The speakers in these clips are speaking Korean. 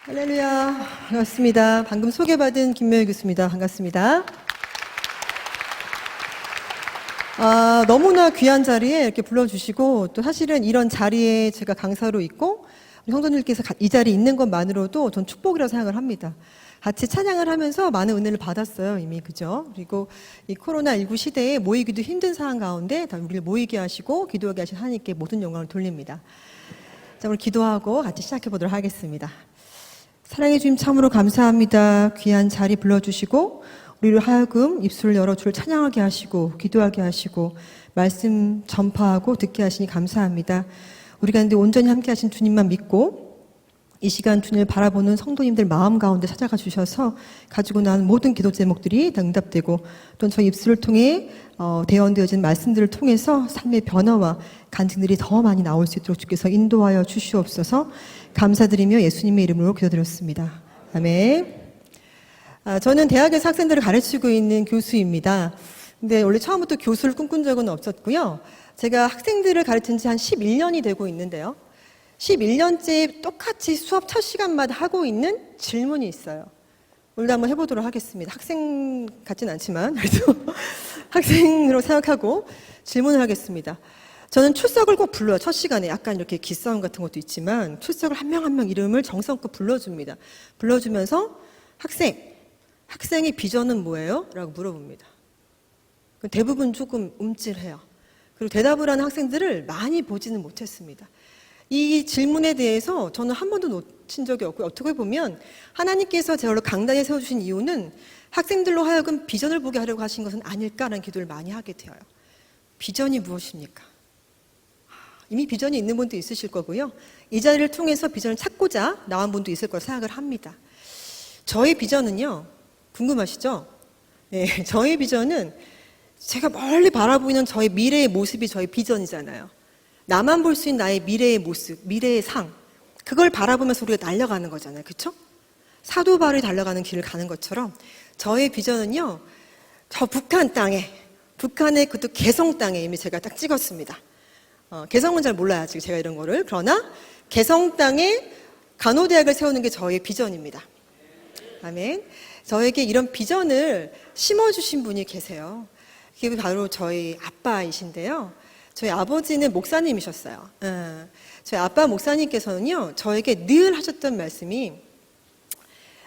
할렐루야. 반갑습니다. 방금 소개받은 김명희 교수입니다. 반갑습니다. 너무나 귀한 자리에 이렇게 불러주시고, 또 사실은 이런 자리에 제가 강사로 있고, 우리 성도님께서 이 자리에 있는 것만으로도 전 축복이라고 생각을 합니다. 같이 찬양을 하면서 많은 은혜를 받았어요, 이미. 그죠? 그리고 이 코로나19 시대에 모이기도 힘든 상황 가운데 다 우리를 모이게 하시고, 기도하게 하신 하나님께 모든 영광을 돌립니다. 자, 오늘 기도하고 같이 시작해 보도록 하겠습니다. 사랑해 주님 참으로 감사합니다. 귀한 자리 불러주시고 우리를 하여금 입술을 열어 주를 찬양하게 하시고 기도하게 하시고 말씀 전파하고 듣게 하시니 감사합니다. 우리 가운데 온전히 함께 하신 주님만 믿고 이 시간 주님을 바라보는 성도님들 마음 가운데 찾아가 주셔서 가지고 나온 모든 기도 제목들이 다 응답되고 또 저희 입술을 통해 대언되어진 말씀들을 통해서 삶의 변화와 간증들이 더 많이 나올 수 있도록 주께서 인도하여 주시옵소서. 감사드리며 예수님의 이름으로 기도드렸습니다. 아멘. 저는 대학에서 학생들을 가르치고 있는 교수입니다. 근데 원래 처음부터 교수를 꿈꾼 적은 없었고요. 제가 학생들을 가르친 지 한 11년이 되고 있는데요. 11년째 똑같이 수업 첫 시간마다 하고 있는 질문이 있어요. 오늘도 한번 해보도록 하겠습니다. 학생 같진 않지만 그래도 학생으로 생각하고 질문을 하겠습니다. 저는 출석을 꼭 불러요. 첫 시간에 약간 이렇게 기싸움 같은 것도 있지만 출석을 한 명 한 명 이름을 정성껏 불러줍니다. 불러주면서 학생의 비전은 뭐예요? 라고 물어봅니다. 대부분 조금 움찔해요. 그리고 대답을 하는 학생들을 많이 보지는 못했습니다. 이 질문에 대해서 저는 한 번도 놓친 적이 없고요. 어떻게 보면 하나님께서 저를 강단에 세워주신 이유는 학생들로 하여금 비전을 보게 하려고 하신 것은 아닐까라는 기도를 많이 하게 되어요. 비전이 무엇입니까? 이미 비전이 있는 분도 있으실 거고요. 이 자리를 통해서 비전을 찾고자 나온 분도 있을 거라 생각을 합니다. 저의 비전은요, 궁금하시죠? 네, 저의 비전은 제가 멀리 바라보이는 저의 미래의 모습이 저의 비전이잖아요. 나만 볼 수 있는 나의 미래의 모습, 미래의 상, 그걸 바라보면서 우리가 날아가는 거잖아요. 그렇죠? 사도 바울이 달려가는 길을 가는 것처럼 저의 비전은요, 저 북한 땅에, 북한의 그것도 개성 땅에 이미 제가 딱 찍었습니다. 개성은 잘 몰라요, 지금 제가 이런 거를. 그러나 개성 땅에 간호대학을 세우는 게 저의 비전입니다. 아멘. 저에게 이런 비전을 심어주신 분이 계세요. 그게 바로 저희 아빠이신데요. 저희 아버지는 목사님이셨어요. 저희 아빠 목사님께서는요, 저에게 늘 하셨던 말씀이,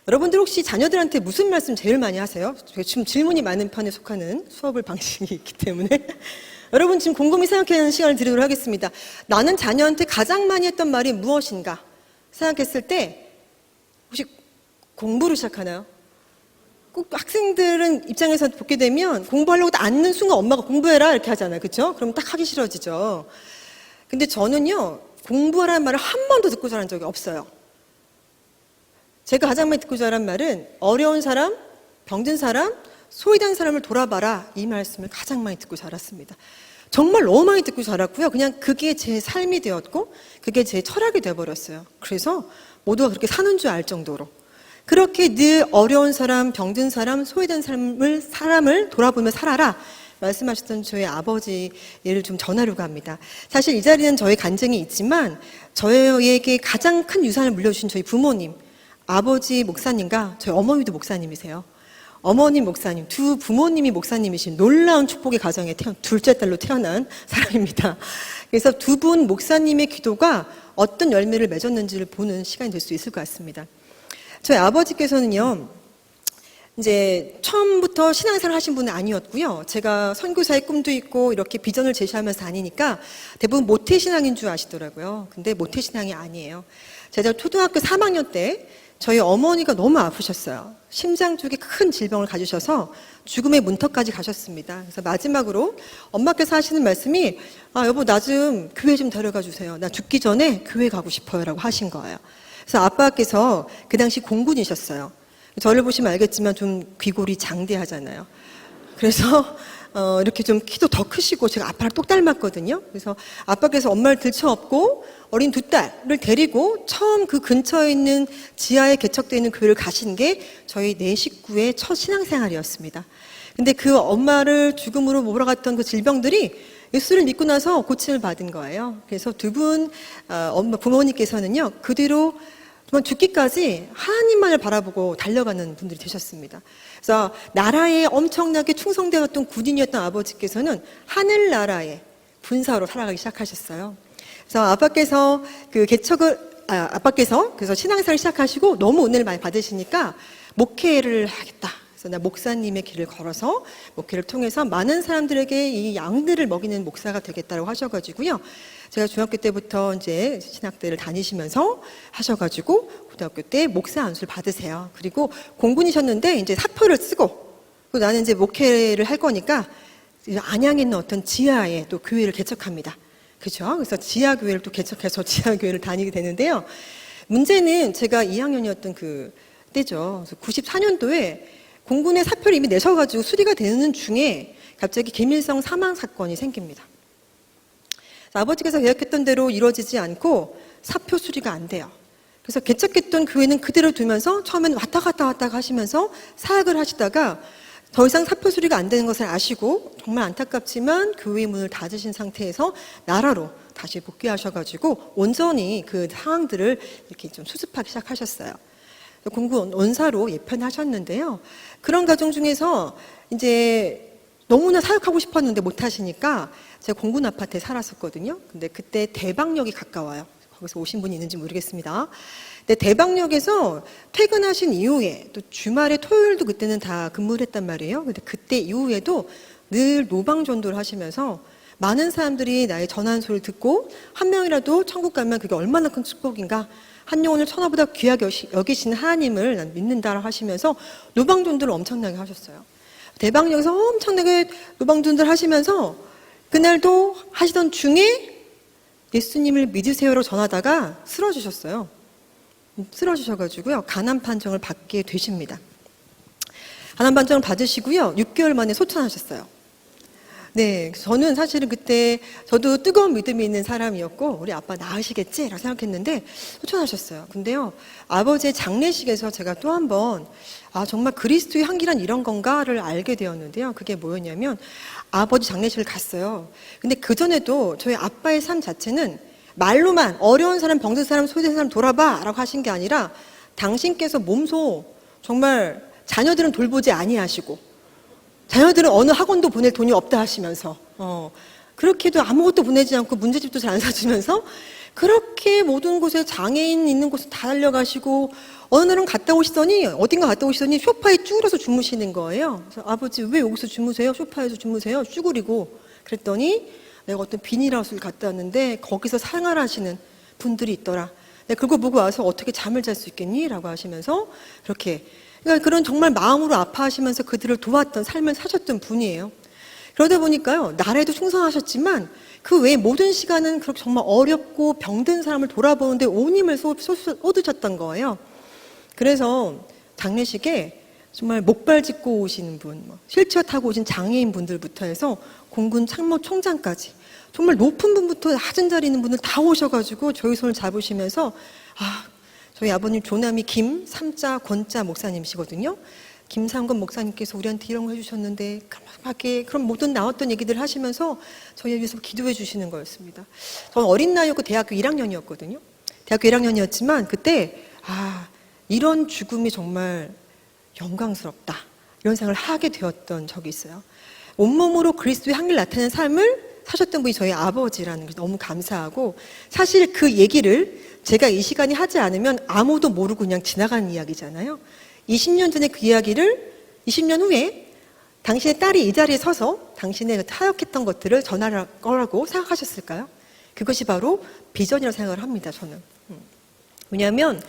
여러분들 혹시 자녀들한테 무슨 말씀 제일 많이 하세요? 지금 질문이 많은 편에 속하는 수업을 방식이 있기 때문에 여러분 지금 곰곰이 생각하는 시간을 드리도록 하겠습니다. 나는 자녀한테 가장 많이 했던 말이 무엇인가 생각했을 때 혹시 공부를 시작하나요? 꼭 학생들은 입장에서 보게 되면 공부하려고 앉는 순간 엄마가 공부해라 이렇게 하잖아요. 그렇죠? 그럼 딱 하기 싫어지죠. 근데 저는요, 공부하라는 말을 한 번도 듣고 자란 적이 없어요. 제가 가장 많이 듣고 자란 말은 어려운 사람, 병든 사람, 소외된 사람을 돌아봐라, 이 말씀을 가장 많이 듣고 자랐습니다. 정말 너무 많이 듣고 자랐고요. 그냥 그게 제 삶이 되었고 그게 제 철학이 되어버렸어요. 그래서 모두가 그렇게 사는 줄 알 정도로 그렇게 늘 어려운 사람, 병든 사람, 소외된 사람을 돌아보며 살아라 말씀하셨던 저희 아버지 예를 좀 전하려고 합니다. 사실 이 자리는 저의 간증이 있지만 저에게 가장 큰 유산을 물려주신 저희 부모님, 아버지 목사님과 저희 어머니도 목사님이세요. 어머님 목사님, 두 부모님이 목사님이신 놀라운 축복의 가정에 둘째 딸로 태어난 사람입니다. 그래서 두 분 목사님의 기도가 어떤 열매를 맺었는지를 보는 시간이 될 수 있을 것 같습니다. 저희 아버지께서는요, 이제 처음부터 신앙생활 하신 분은 아니었고요. 제가 선교사의 꿈도 있고 이렇게 비전을 제시하면서 다니니까 대부분 모태신앙인 줄 아시더라고요. 근데 모태신앙이 아니에요. 제가 초등학교 3학년 때 저희 어머니가 너무 아프셨어요. 심장 쪽에 큰 질병을 가지셔서 죽음의 문턱까지 가셨습니다. 그래서 마지막으로 엄마께서 하시는 말씀이 여보 나 좀 교회 좀 데려가 주세요. 나 죽기 전에 교회 가고 싶어요 라고 하신 거예요. 그래서 아빠께서 그 당시 공군이셨어요. 저를 보시면 알겠지만 좀 귀골이 장대하잖아요. 그래서 이렇게 좀 키도 더 크시고 제가 아빠랑 똑 닮았거든요. 그래서 아빠께서 엄마를 들쳐업고 어린 두 딸을 데리고 처음 그 근처에 있는 지하에 개척되어 있는 교회를 가신 게 저희 네 식구의 첫 신앙생활이었습니다. 근데 그 엄마를 죽음으로 몰아갔던 그 질병들이 예수를 믿고 나서 고침을 받은 거예요. 그래서 두 분 부모님께서는요, 그 뒤로 정말 죽기까지 하나님만을 바라보고 달려가는 분들이 되셨습니다. 그래서 나라에 엄청나게 충성되었던 군인이었던 아버지께서는 하늘나라의 군사로 살아가기 시작하셨어요. 그래서 아빠께서 그래서 신앙생활을 시작하시고 너무 은혜를 많이 받으시니까 목회를 하겠다. 그래서 나 목사님의 길을 걸어서 목회를 통해서 많은 사람들에게 이 양들을 먹이는 목사가 되겠다고 하셔가지고요. 제가 중학교 때부터 이제 신학대를 다니시면서 하셔가지고 고등학교 때 목사 안수를 받으세요. 그리고 공군이셨는데 이제 사표를 쓰고 나는 이제 목회를 할 거니까 안양에 있는 어떤 지하에 또 교회를 개척합니다. 그죠? 그래서 지하교회를 또 개척해서 지하교회를 다니게 되는데요. 문제는 제가 2학년이었던 그 때죠. 94년도에 공군의 사표를 이미 내셔가지고 수리가 되는 중에 갑자기 김일성 사망 사건이 생깁니다. 아버지께서 계획했던 대로 이루어지지 않고 사표 수리가 안 돼요. 그래서 개척했던 교회는 그대로 두면서 처음에는 왔다 갔다 하시면서 사역을 하시다가 더 이상 사표 수리가 안 되는 것을 아시고 정말 안타깝지만 교회 문을 닫으신 상태에서 나라로 다시 복귀하셔가지고 온전히 그 상황들을 이렇게 좀 수습하기 시작하셨어요. 공군 원사로 예편하셨는데요. 그런 과정 중에서 이제 너무나 사역하고 싶었는데 못 하시니까 제가 공군 아파트에 살았었거든요. 근데 그때 대방역이 가까워요. 거기서 오신 분이 있는지 모르겠습니다. 근데 대방역에서 퇴근하신 이후에 또 주말에 토요일도 그때는 다 근무를 했단 말이에요. 근데 그때 이후에도 늘 노방전도를 하시면서 많은 사람들이 나의 전하는 소리를 듣고 한 명이라도 천국 가면 그게 얼마나 큰 축복인가. 한 영혼을 천하보다 귀하게 여기시는 하나님을 난 믿는다라고 하시면서 노방전도를 엄청나게 하셨어요. 대방역에서 엄청나게 노방전도를 하시면서 그날도 하시던 중에 예수님을 믿으세요로 전하다가 쓰러지셨어요. 쓰러지셔가지고요. 가난 판정을 받게 되십니다. 가난 판정을 받으시고요. 6개월 만에 소천하셨어요. 네, 저는 사실은 그때 저도 뜨거운 믿음이 있는 사람이었고 우리 아빠 나으시겠지라고 생각했는데 소천하셨어요. 근데요, 아버지의 장례식에서 제가 또 한 번 정말 그리스도의 향기란 이런 건가를 알게 되었는데요. 그게 뭐였냐면 아버지 장례식을 갔어요. 근데 그전에도 저희 아빠의 삶 자체는 말로만 어려운 사람, 병든 사람, 소외된 사람 돌아봐 라고 하신 게 아니라 당신께서 몸소 정말 자녀들은 돌보지 아니하시고 자녀들은 어느 학원도 보낼 돈이 없다 하시면서 그렇게도 아무것도 보내지 않고 문제집도 잘 안 사주면서 그렇게 모든 곳에 장애인 있는 곳에 다 달려가시고 어느 날은 어딘가 갔다 오시더니 소파에 쭈그려서 주무시는 거예요. 그래서 아버지 왜 여기서 주무세요? 소파에서 주무세요? 쭈그리고. 그랬더니 내가 어떤 비닐하우스를 갔다 왔는데 거기서 생활하시는 분들이 있더라. 내가 그거 보고 와서 어떻게 잠을 잘 수 있겠니? 라고 하시면서 그렇게 그러니까 그런 정말 마음으로 아파하시면서 그들을 도왔던 삶을 사셨던 분이에요. 그러다 보니까요, 나라에도 충성하셨지만 그 외에 모든 시간은 그렇게 정말 어렵고 병든 사람을 돌아보는데 온 힘을 쏟으셨던 거예요. 그래서 장례식에 정말 목발 짚고 오시는 분, 휠체어 타고 오신 장애인 분들부터 해서 공군 참모총장까지 정말 높은 분부터 낮은 자리에 있는 분들 다 오셔가지고 저희 손을 잡으시면서 저희 아버님 조남이 김삼자 권자 목사님이시거든요. 김삼권 목사님께서 우리한테 이런 거 해주셨는데 그럼 모든 나왔던 얘기들 하시면서 저희를 위해서 기도해 주시는 거였습니다. 저는 어린 나이였고 대학교 1학년이었거든요. 대학교 1학년이었지만 그때 이런 죽음이 정말 영광스럽다 이런 생각을 하게 되었던 적이 있어요. 온몸으로 그리스도의 향기를 나타내는 삶을 사셨던 분이 저희 아버지라는 게 너무 감사하고 사실 그 얘기를 제가 이 시간에 하지 않으면 아무도 모르고 그냥 지나가는 이야기잖아요. 20년 전에 그 이야기를 20년 후에 당신의 딸이 이 자리에 서서 당신의 타협했던 것들을 전할 거라고 생각하셨을까요? 그것이 바로 비전이라고 생각을 합니다, 저는. 왜냐하면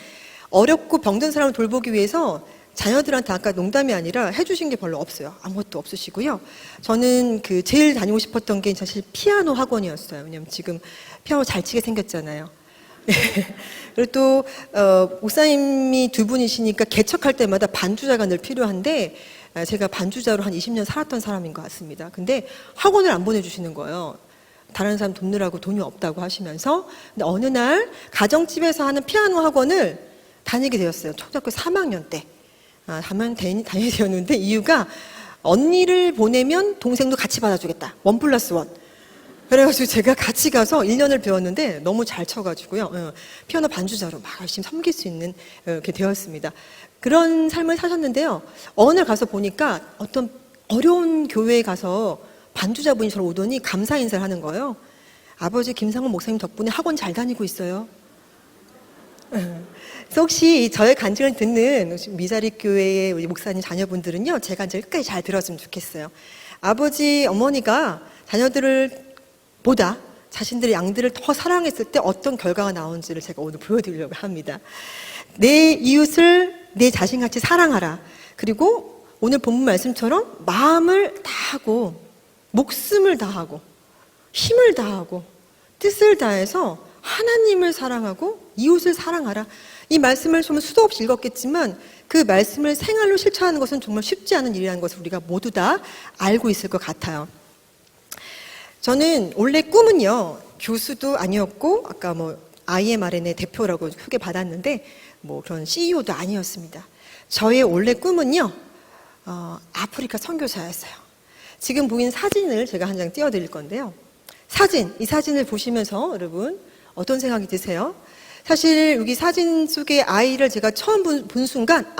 어렵고 병든 사람을 돌보기 위해서 자녀들한테 아까 농담이 아니라 해주신 게 별로 없어요. 아무것도 없으시고요. 저는 제일 다니고 싶었던 게 사실 피아노 학원이었어요. 왜냐면 지금 피아노 잘 치게 생겼잖아요. 그리고 또 목사님이 두 분이시니까 개척할 때마다 반주자가 늘 필요한데 제가 반주자로 한 20년 살았던 사람인 것 같습니다. 근데 학원을 안 보내주시는 거예요. 다른 사람 돈 내라고 돈이 없다고 하시면서. 근데 어느 날 가정집에서 하는 피아노 학원을 다니게 되었어요. 초등학교 3학년 때. 다니게 되었는데 이유가 언니를 보내면 동생도 같이 받아주겠다. 1+1. 그래가지고 제가 같이 가서 1년을 배웠는데 너무 잘 쳐가지고요. 피아노 반주자로 막 열심히 섬길 수 있는 이렇게 되었습니다. 그런 삶을 사셨는데요. 어느 날 가서 보니까 어떤 어려운 교회에 가서 반주자분이 저를 오더니 감사 인사를 하는 거예요. 아버지 김상원 목사님 덕분에 학원 잘 다니고 있어요. 그래서 혹시 저의 간증을 듣는 미자리 교회의 우리 목사님 자녀분들은요, 제 간증을 끝까지 잘 들었으면 좋겠어요. 아버지, 어머니가 자녀들을 보다 자신들의 양들을 더 사랑했을 때 어떤 결과가 나오는지를 제가 오늘 보여드리려고 합니다. 내 이웃을 내 자신같이 사랑하라. 그리고 오늘 본문 말씀처럼 마음을 다하고 목숨을 다하고 힘을 다하고 뜻을 다해서 하나님을 사랑하고 이웃을 사랑하라. 이 말씀을 좀 수도 없이 읽었겠지만 그 말씀을 생활로 실천하는 것은 정말 쉽지 않은 일이라는 것을 우리가 모두 다 알고 있을 것 같아요. 저는 원래 꿈은요, 교수도 아니었고 아까 IMRN의 대표라고 크게 받았는데 그런 CEO도 아니었습니다. 저의 원래 꿈은요, 아프리카 선교사였어요. 지금 보이는 사진을 제가 한 장 띄워드릴 건데요. 이 사진을 보시면서 여러분 어떤 생각이 드세요? 사실 여기 사진 속의 아이를 제가 처음 본 순간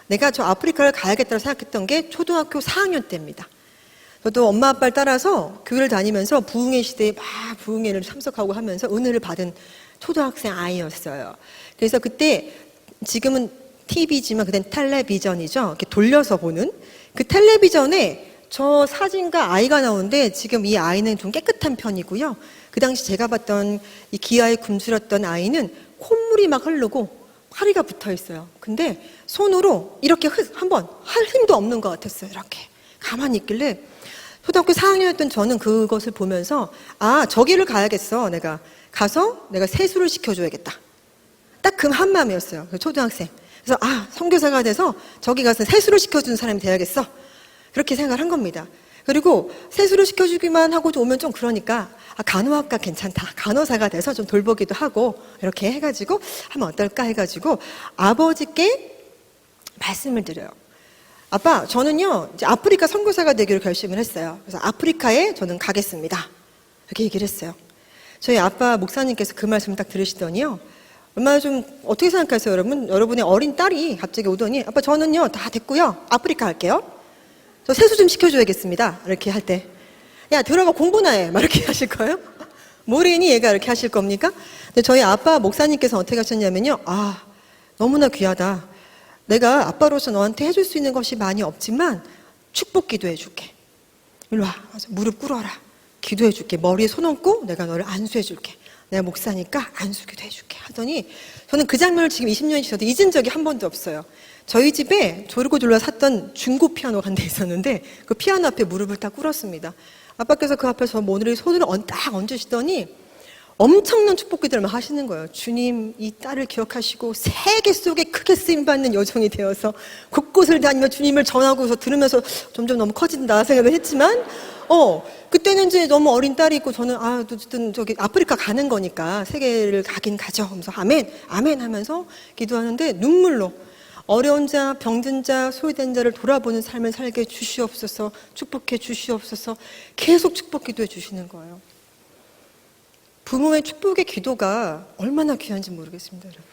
내가 저 아프리카를 가야겠다고 생각했던 게 초등학교 4학년 때입니다. 저도 엄마 아빠를 따라서 교회를 다니면서 부흥회 시대에 막 부흥회를 참석하고 하면서 은혜를 받은 초등학생 아이였어요. 그래서 그때 지금은 TV지만 그땐 텔레비전이죠. 이렇게 돌려서 보는 그 텔레비전에 저 사진과 아이가 나오는데 지금 이 아이는 좀 깨끗한 편이고요. 그 당시 제가 봤던 이 기아에 굶주렸던 아이는 콧물이 막 흐르고 파리가 붙어 있어요. 근데 손으로 이렇게 한번 할 힘도 없는 것 같았어요. 이렇게 가만히 있길래 초등학교 4학년이었던 저는 그것을 보면서 저기를 가야겠어. 내가 가서 내가 세수를 시켜줘야겠다. 딱 그 한마음이었어요. 그 초등학생. 그래서 선교사가 돼서 저기 가서 세수를 시켜주는 사람이 돼야겠어. 그렇게 생각을 한 겁니다. 그리고 세수를 시켜주기만 하고 오면 좀 그러니까 간호학과 괜찮다. 간호사가 돼서 좀 돌보기도 하고 이렇게 해가지고 하면 어떨까 해가지고 아버지께 말씀을 드려요. 아빠, 저는요 이제 아프리카 선교사가 되기로 결심을 했어요. 그래서 아프리카에 저는 가겠습니다. 이렇게 얘기를 했어요. 저희 아빠 목사님께서 그 말씀을 딱 들으시더니요, 얼마나 좀 어떻게 생각하세요, 여러분? 여러분의 어린 딸이 갑자기 오더니 아빠, 저는요 다 됐고요, 아프리카 갈게요. 저 세수 좀 시켜줘야겠습니다. 이렇게 할 때, 야 들어가 공부나 해, 막 이렇게 하실 거예요? 모르니 얘가 이렇게 하실 겁니까? 근데 저희 아빠 목사님께서 어떻게 하셨냐면요, 너무나 귀하다. 내가 아빠로서 너한테 해줄 수 있는 것이 많이 없지만 축복 기도해 줄게. 일로 와. 무릎 꿇어라. 기도해 줄게. 머리에 손 얹고 내가 너를 안수해 줄게. 내가 목사니까 안수 기도해 줄게. 하더니 저는 그 장면을 지금 20년이 지나도 잊은 적이 한 번도 없어요. 저희 집에 조르고 졸라 샀던 중고 피아노가 한 대 있었는데 그 피아노 앞에 무릎을 딱 꿇었습니다. 아빠께서 그 앞에서 머리에 손을 딱 얹으시더니 엄청난 축복 기도를 막 하시는 거예요. 주님, 이 딸을 기억하시고 세계 속에 크게 쓰임받는 여종이 되어서 곳곳을 다니며 주님을 전하고서 들으면서 점점 너무 커진다 생각을 했지만 그때는 이제 너무 어린 딸이 있고 저는 어쨌든 저기 아프리카 가는 거니까 세계를 가긴 가죠 하면서 아멘, 아멘 하면서 기도하는데 눈물로 어려운 자, 병든 자, 소외된 자를 돌아보는 삶을 살게 주시옵소서, 축복해 주시옵소서 계속 축복 기도해 주시는 거예요. 부모의 축복의 기도가 얼마나 귀한지 모르겠습니다, 여러분.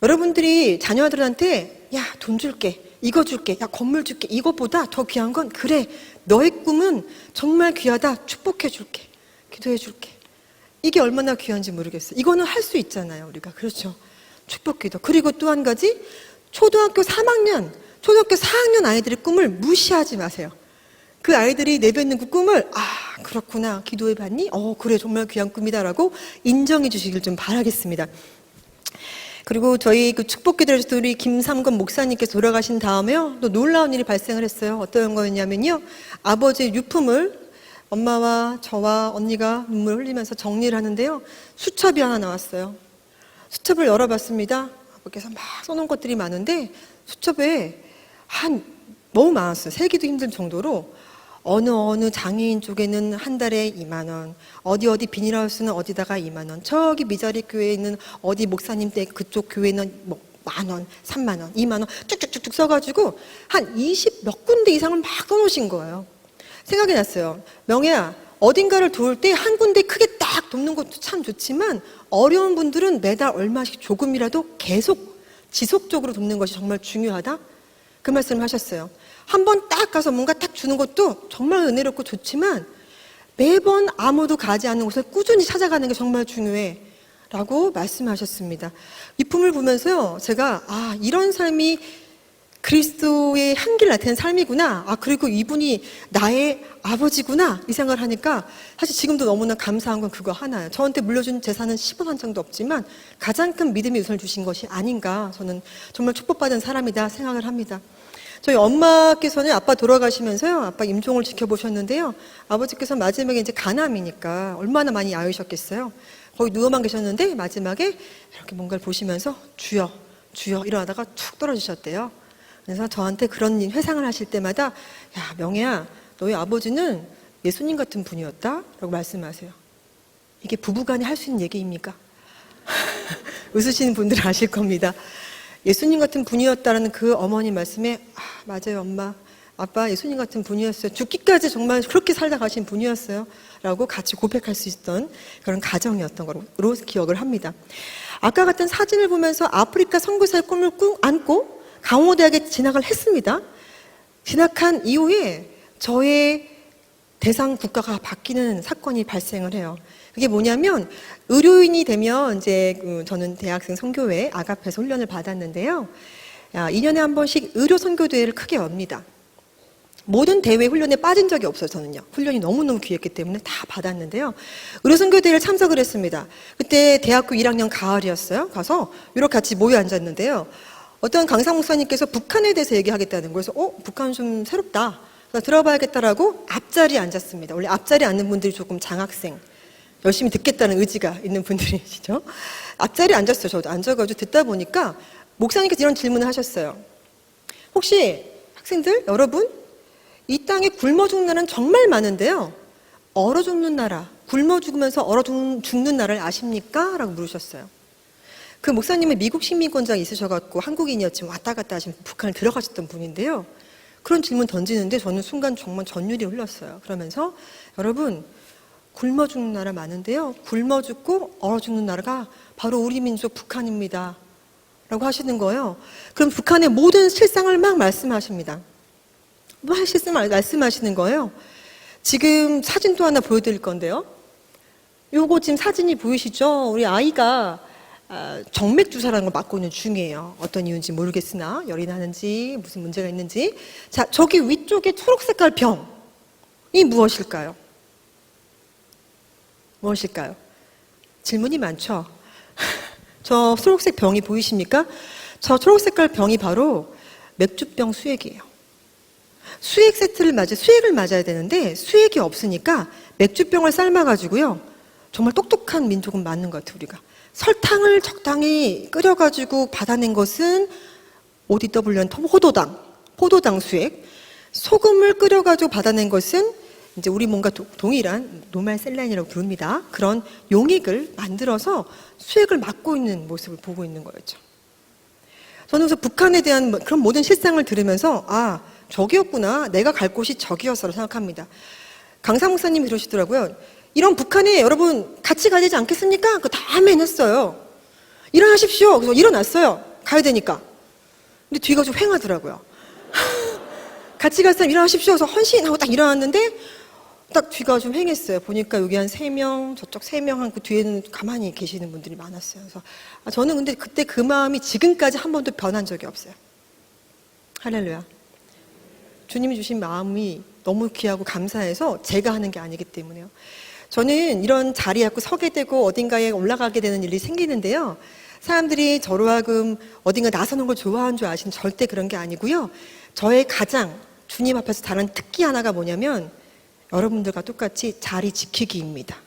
여러분들이 자녀들한테 돈 줄게, 이거 줄게, 건물 줄게, 이것보다 더 귀한 건 그래, 너의 꿈은 정말 귀하다, 축복해 줄게, 기도해 줄게. 이게 얼마나 귀한지 모르겠어요. 이거는 할 수 있잖아요, 우리가. 그렇죠. 축복 기도. 그리고 또 한 가지, 초등학교 4학년 아이들의 꿈을 무시하지 마세요. 그 아이들이 내뱉는 그 꿈을 그렇구나, 기도해 봤니? 그래, 정말 귀한 꿈이다라고 인정해 주시길 좀 바라겠습니다. 그리고 저희 그 축복기도에서 우리 김삼건 목사님께서 돌아가신 다음에요, 또 놀라운 일이 발생을 했어요. 어떤 거였냐면요, 아버지의 유품을 엄마와 저와 언니가 눈물 흘리면서 정리를 하는데요, 수첩이 하나 나왔어요. 수첩을 열어봤습니다. 아버지께서 막 써놓은 것들이 많은데 수첩에 너무 많았어요. 세기도 힘들 정도로 어느 장애인 쪽에는 한 달에 2만 원, 어디 비닐하우스는 어디다가 2만 원, 저기 미자리 교회에 있는 어디 목사님 댁 그쪽 교회는 만 원, 3만 원, 2만 원 쭉쭉쭉쭉 써가지고 한 20 몇 군데 이상을 막 써놓으신 거예요. 생각이 났어요. 명혜야, 어딘가를 도울 때 한 군데 크게 딱 돕는 것도 참 좋지만 어려운 분들은 매달 얼마씩 조금이라도 계속 지속적으로 돕는 것이 정말 중요하다. 그 말씀을 하셨어요. 한 번 딱 가서 뭔가 딱 주는 것도 정말 은혜롭고 좋지만 매번 아무도 가지 않는 곳을 꾸준히 찾아가는 게 정말 중요해 라고 말씀하셨습니다. 이 품을 보면서요, 제가 이런 삶이 그리스도의 향기를 나타내는 삶이구나. 그리고 이분이 나의 아버지구나. 이 생각을 하니까 사실 지금도 너무나 감사한 건 그거 하나예요. 저한테 물려준 재산은 10원 한 장도 없지만 가장 큰 믿음의 우선을 주신 것이 아닌가. 저는 정말 축복받은 사람이다 생각을 합니다. 저희 엄마께서는 아빠 돌아가시면서요, 아빠 임종을 지켜보셨는데요. 아버지께서 마지막에 이제 간암이니까 얼마나 많이 아으셨겠어요. 거기 누워만 계셨는데 마지막에 이렇게 뭔가를 보시면서 주여, 주여 이러다가 툭 떨어지셨대요. 그래서 저한테 그런 회상을 하실 때마다 야, 명혜야, 너희 아버지는 예수님 같은 분이었다? 라고 말씀하세요. 이게 부부간에 할 수 있는 얘기입니까? 웃으시는 분들은 아실 겁니다. 예수님 같은 분이었다라는 그 어머니 말씀에 맞아요 엄마, 아빠 예수님 같은 분이었어요. 죽기까지 정말 그렇게 살다 가신 분이었어요 라고 같이 고백할 수 있었던 그런 가정이었던 거로 기억을 합니다. 아까 같은 사진을 보면서 아프리카 선교사의 꿈을 안고 강호대학에 진학을 했습니다. 진학한 이후에 저의 대상 국가가 바뀌는 사건이 발생을 해요. 그게 뭐냐면 의료인이 되면 이제 저는 대학생 선교회 아가페에서 훈련을 받았는데요. 2년에 한 번씩 의료 선교대회를 크게 엽니다. 모든 대회 훈련에 빠진 적이 없어요. 저는요. 훈련이 너무너무 귀했기 때문에 다 받았는데요. 의료 선교대회를 참석을 했습니다. 그때 대학교 1학년 가을이었어요. 가서 이렇게 같이 모여 앉았는데요. 어떤 강사 목사님께서 북한에 대해서 얘기하겠다는 거예요. 그래서 북한은 좀 새롭다. 들어봐야겠다라고 앞자리에 앉았습니다. 원래 앞자리에 앉는 분들이 조금 장학생, 열심히 듣겠다는 의지가 있는 분들이시죠. 앞자리에 앉았어요. 저도 앉아가지고 듣다 보니까 목사님께서 이런 질문을 하셨어요. 혹시 학생들, 여러분, 이 땅에 굶어 죽는 나라는 정말 많은데요. 얼어 죽는 나라, 굶어 죽으면서 얼어 죽는 나라를 아십니까? 라고 물으셨어요. 그 목사님은 미국 식민권자가 있으셔갖고 한국인이었지만 왔다 갔다 하시면 북한을 들어가셨던 분인데요. 그런 질문 던지는데 저는 순간 정말 전율이 흘렀어요. 그러면서 여러분, 굶어 죽는 나라 많은데요. 굶어 죽고 얼어 죽는 나라가 바로 우리 민족 북한입니다. 라고 하시는 거예요. 그럼 북한의 모든 실상을 막 말씀하십니다. 말씀하시는 거예요. 지금 사진도 하나 보여드릴 건데요. 요거 지금 사진이 보이시죠? 우리 아이가 정맥 주사라는 걸 맞고 있는 중이에요. 어떤 이유인지 모르겠으나 열이 나는지 무슨 문제가 있는지. 자, 저기 위쪽에 초록 색깔 병이 무엇일까요? 무엇일까요? 질문이 많죠? 저 초록색 병이 보이십니까? 저 초록 색깔 병이 바로 맥주병 수액이에요. 수액을 맞아야 되는데 수액이 없으니까 맥주병을 삶아가지고요. 정말 똑똑한 민족은 맞는 것 같아요, 우리가. 설탕을 적당히 끓여가지고 받아낸 것은 ODW는 포도당 수액. 소금을 끓여가지고 받아낸 것은 이제 우리 뭔가 동일한 노말셀란이라고 부릅니다. 그런 용액을 만들어서 수액을 맡고 있는 모습을 보고 있는 거였죠. 저는 그래서 북한에 대한 그런 모든 실상을 들으면서 저기였구나. 내가 갈 곳이 저기였어라고 생각합니다. 강사 목사님이 그러시더라고요. 이런 북한에 여러분 같이 가야 되지 않겠습니까? 그 다음에 했어요. 일어나십시오. 그래서 일어났어요. 가야 되니까. 근데 뒤가 좀 휑하더라고요. 같이 갈 사람 일어나십시오. 그래서 헌신하고 딱 일어났는데 딱 뒤가 좀 휑했어요. 보니까 여기 한 3명, 저쪽 3명 한 그 뒤에는 가만히 계시는 분들이 많았어요. 그래서 저는 근데 그때 그 마음이 지금까지 한 번도 변한 적이 없어요. 할렐루야. 주님이 주신 마음이 너무 귀하고 감사해서 제가 하는 게 아니기 때문에요. 저는 이런 자리에 자꾸 서게 되고 어딘가에 올라가게 되는 일이 생기는데요. 사람들이 저로 하여금 어딘가 나서는 걸 좋아하는 줄 아시는 절대 그런 게 아니고요. 저의 가장 주님 앞에서 다른 특기 하나가 뭐냐면 여러분들과 똑같이 자리 지키기입니다.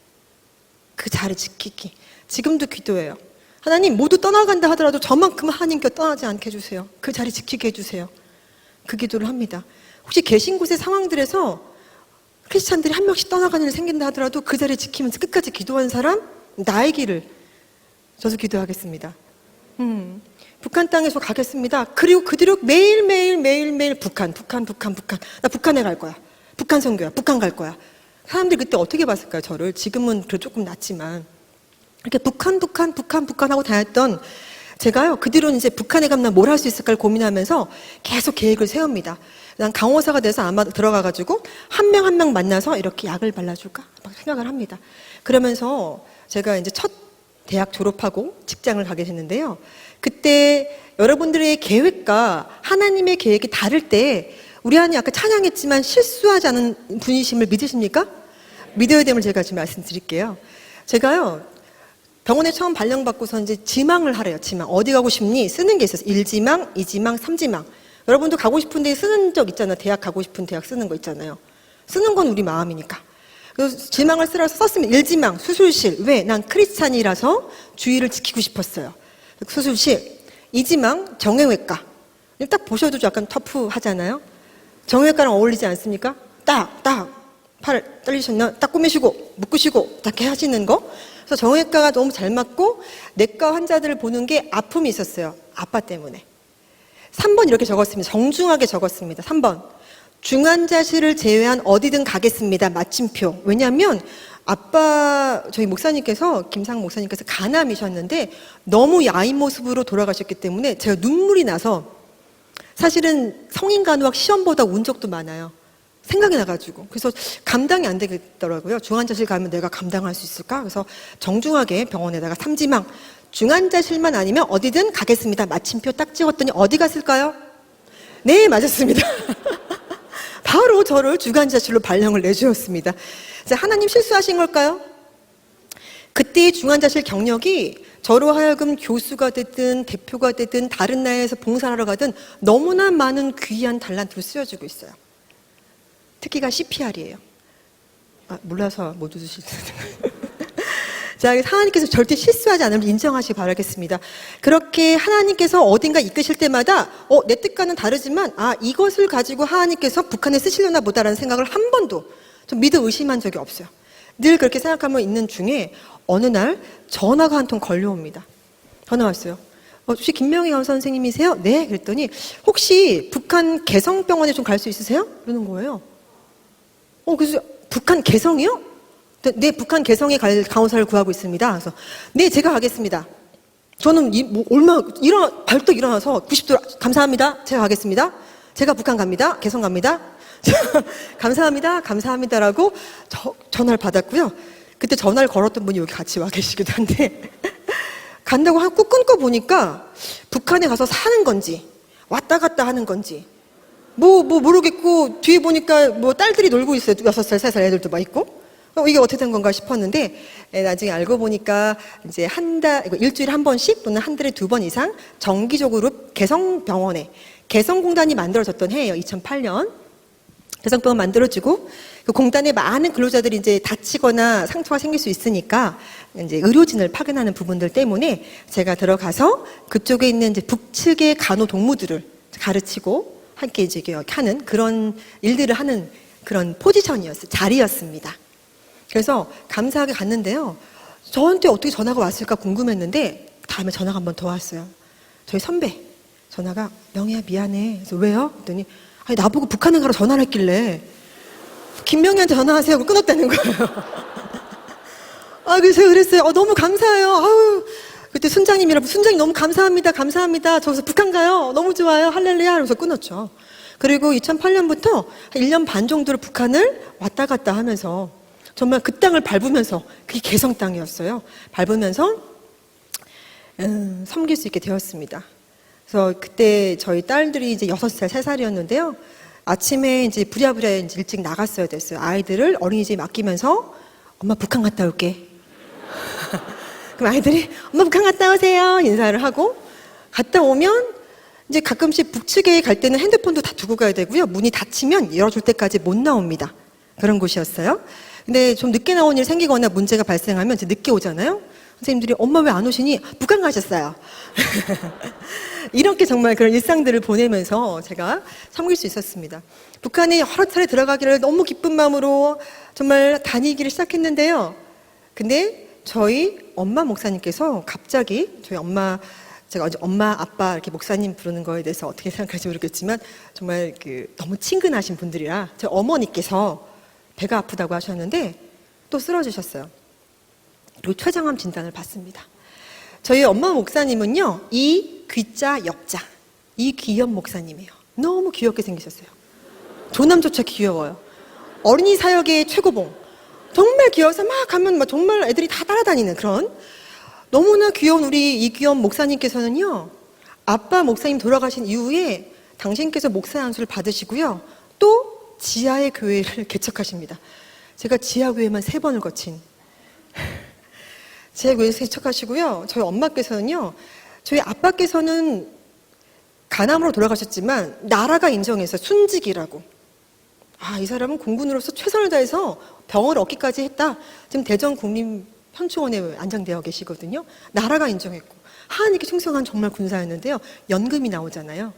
그 자리 지키기. 지금도 기도해요. 하나님 모두 떠나간다 하더라도 저만큼 하나님께 떠나지 않게 해주세요. 그 자리 지키게 해주세요. 그 기도를 합니다. 혹시 계신 곳의 상황들에서 크리스찬들이 한 명씩 떠나가는 일이 생긴다 하더라도 그 자리 지키면서 끝까지 기도한 사람, 나의 길을 저도 기도하겠습니다. 북한 땅에서 가겠습니다. 그리고 그 뒤로 매일매일 북한. 나 북한에 갈 거야. 북한 선교야. 북한 갈 거야. 사람들이 그때 어떻게 봤을까요, 저를? 지금은 그래도 조금 낫지만. 이렇게 북한 하고 다녔던 제가요, 그 뒤로는 이제 북한에 가면 뭘 할 수 있을까를 고민하면서 계속 계획을 세웁니다. 난 강호사가 돼서 아마 들어가가지고 한 명 한 명 만나서 이렇게 약을 발라줄까? 막 생각을 합니다. 그러면서 제가 이제 첫 대학 졸업하고 직장을 가게 됐는데요. 그때 여러분들의 계획과 하나님의 계획이 다를 때 우리 안에 아까 찬양했지만 실수하지 않은 분이심을 믿으십니까? 믿어야 됨을 제가 지금 말씀드릴게요. 제가요, 병원에 처음 발령받고서 이제 지망을 하래요. 지망. 어디 가고 싶니? 쓰는 게 있었어요. 1지망, 2지망, 3지망. 여러분도 가고 싶은 데 쓰는 적 있잖아요. 대학 가고 싶은 대학 쓰는 거 있잖아요. 쓰는 건 우리 마음이니까. 그래서 지망을 쓰라서 썼으면 1지망, 수술실. 왜? 난 크리스찬이라서 주의를 지키고 싶었어요. 수술실. 2지망, 정형외과. 딱 보셔도 약간 터프하잖아요. 정형외과랑 어울리지 않습니까? 팔 떨리셨나? 딱 꾸미시고, 묶으시고, 딱 이렇게 하시는 거. 그래서 정형외과가 너무 잘 맞고, 내과 환자들을 보는 게 아픔이 있었어요. 아빠 때문에. 3번 이렇게 적었습니다. 정중하게 적었습니다. 3번. 중환자실을 제외한 어디든 가겠습니다. 마침표. 왜냐하면 아빠, 저희 목사님께서, 김상 목사님께서 간암이셨는데 너무 야인 모습으로 돌아가셨기 때문에 제가 눈물이 나서 사실은 성인간호학 시험보다 운 적도 많아요. 생각이 나가지고. 그래서 감당이 안 되겠더라고요. 중환자실 가면 내가 감당할 수 있을까? 그래서 정중하게 병원에다가 3지망, 중환자실만 아니면 어디든 가겠습니다. 마침표 딱 찍었더니 어디 갔을까요? 네, 맞았습니다. 바로 저를 중환자실로 발령을 내주었습니다. 하나님 실수하신 걸까요? 그때의 중환자실 경력이 저로 하여금 교수가 됐든 대표가 됐든 다른 나라에서 봉사하러 가든 너무나 많은 귀한 달란트를 쓰여주고 있어요. 특기가 CPR이에요. 몰라서 못 웃으실 텐데. 자, 하나님께서 절대 실수하지 않음을 인정하시기 바라겠습니다. 그렇게 하나님께서 어딘가 이끄실 때마다 내 뜻과는 다르지만 이것을 가지고 하나님께서 북한에 쓰시려나 보다라는 생각을 한 번도 좀 믿어 의심한 적이 없어요. 늘 그렇게 생각하며 있는 중에 어느 날 전화가 한 통 걸려옵니다. 전화 왔어요. 혹시 김명희 원 선생님이세요? 네. 그랬더니 혹시 북한 개성병원에 좀 갈 수 있으세요? 그러는 거예요. 그래서 북한 개성이요? 네, 북한 개성에 갈 간호사를 구하고 있습니다. 그래서 네, 제가 가겠습니다. 저는 벌떡 일어나서 90도 감사합니다. 제가 가겠습니다. 제가 북한 갑니다. 개성 갑니다. 감사합니다라고 전화를 받았고요. 그때 전화를 걸었던 분이 여기 같이 와 계시기도 한데 간다고 하고 끊고 보니까 북한에 가서 사는 건지 왔다 갔다 하는 건지 모르겠고 뒤에 보니까 딸들이 놀고 있어요. 6살, 3살 애들도 막 있고. 이게 어떻게 된 건가 싶었는데 나중에 알고 보니까 이제 일주일에 한 번씩 또는 한 달에 2번 이상 정기적으로 개성병원에 개성공단이 만들어졌던 해예요. 2008년 개성병원 만들어지고 그 공단에 많은 근로자들이 이제 다치거나 상처가 생길 수 있으니까 이제 의료진을 파견하는 부분들 때문에 제가 들어가서 그쪽에 있는 이제 북측의 간호동무들을 가르치고 함께 이제 하는 그런 일들을 하는 그런 자리였습니다. 그래서 감사하게 갔는데요. 저한테 어떻게 전화가 왔을까 궁금했는데 다음에 전화가 한 번 더 왔어요. 저희 선배 전화가 명희야 미안해. 그래서 왜요? 그랬더니 나보고 북한에 가러 전화를 했길래 김명희한테 전화하세요 하고 끊었다는 거예요. 그래서 제가 그랬어요. 너무 감사해요. 그때 순장님 너무 감사합니다. 저기서 북한 가요. 너무 좋아요. 할렐루야. 하면서 끊었죠. 그리고 2008년부터 1년 반 정도를 북한을 왔다 갔다 하면서 정말 그 땅을 밟으면서 그게 개성 땅이었어요. 밟으면서 섬길 수 있게 되었습니다. 그래서 그때 저희 딸들이 이제 6살, 3살이었는데요. 아침에 이제 부랴부랴 이제 일찍 나갔어야 됐어요. 아이들을 어린이집에 맡기면서 엄마 북한 갔다 올게. 그럼 아이들이 엄마 북한 갔다 오세요. 인사를 하고 갔다 오면 이제 가끔씩 북측에 갈 때는 핸드폰도 다 두고 가야 되고요. 문이 닫히면 열어줄 때까지 못 나옵니다. 그런 곳이었어요. 근데 좀 늦게 나온 일 생기거나 문제가 발생하면 이제 늦게 오잖아요. 선생님들이 엄마 왜 안 오시니? 북한 가셨어요. 이렇게 정말 그런 일상들을 보내면서 제가 섬길 수 있었습니다. 북한에 여러 차례 들어가기를 너무 기쁜 마음으로 정말 다니기를 시작했는데요. 근데 저희 엄마 목사님께서 갑자기 제가 엄마, 아빠 이렇게 목사님 부르는 거에 대해서 어떻게 생각할지 모르겠지만 정말 너무 친근하신 분들이라 저희 어머니께서 배가 아프다고 하셨는데 또 쓰러지셨어요. 그리고 췌장암 진단을 받습니다. 저희 엄마 목사님은요, 이 귀자 역자, 이귀현 목사님이에요. 너무 귀엽게 생기셨어요. 조남조차 귀여워요. 어린이 사역의 최고봉. 정말 귀여워서 막 가면 막 정말 애들이 다 따라다니는 그런 너무나 귀여운 우리 이귀현 목사님께서는요, 아빠 목사님 돌아가신 이후에 당신께서 목사 안수를 받으시고요, 또 지하의 교회를 개척하십니다. 제가 지하교회만 3번을 거친 지하교회에서 개척하시고요, 저희 엄마께서는요, 저희 아빠께서는 간암으로 돌아가셨지만 나라가 인정해서 순직이라고, 이 사람은 공군으로서 최선을 다해서 병을 얻기까지 했다. 지금 대전 국립현충원에 안장되어 계시거든요. 나라가 인정했고 하나님께 충성한 정말 군사였는데요. 연금이 나오잖아요.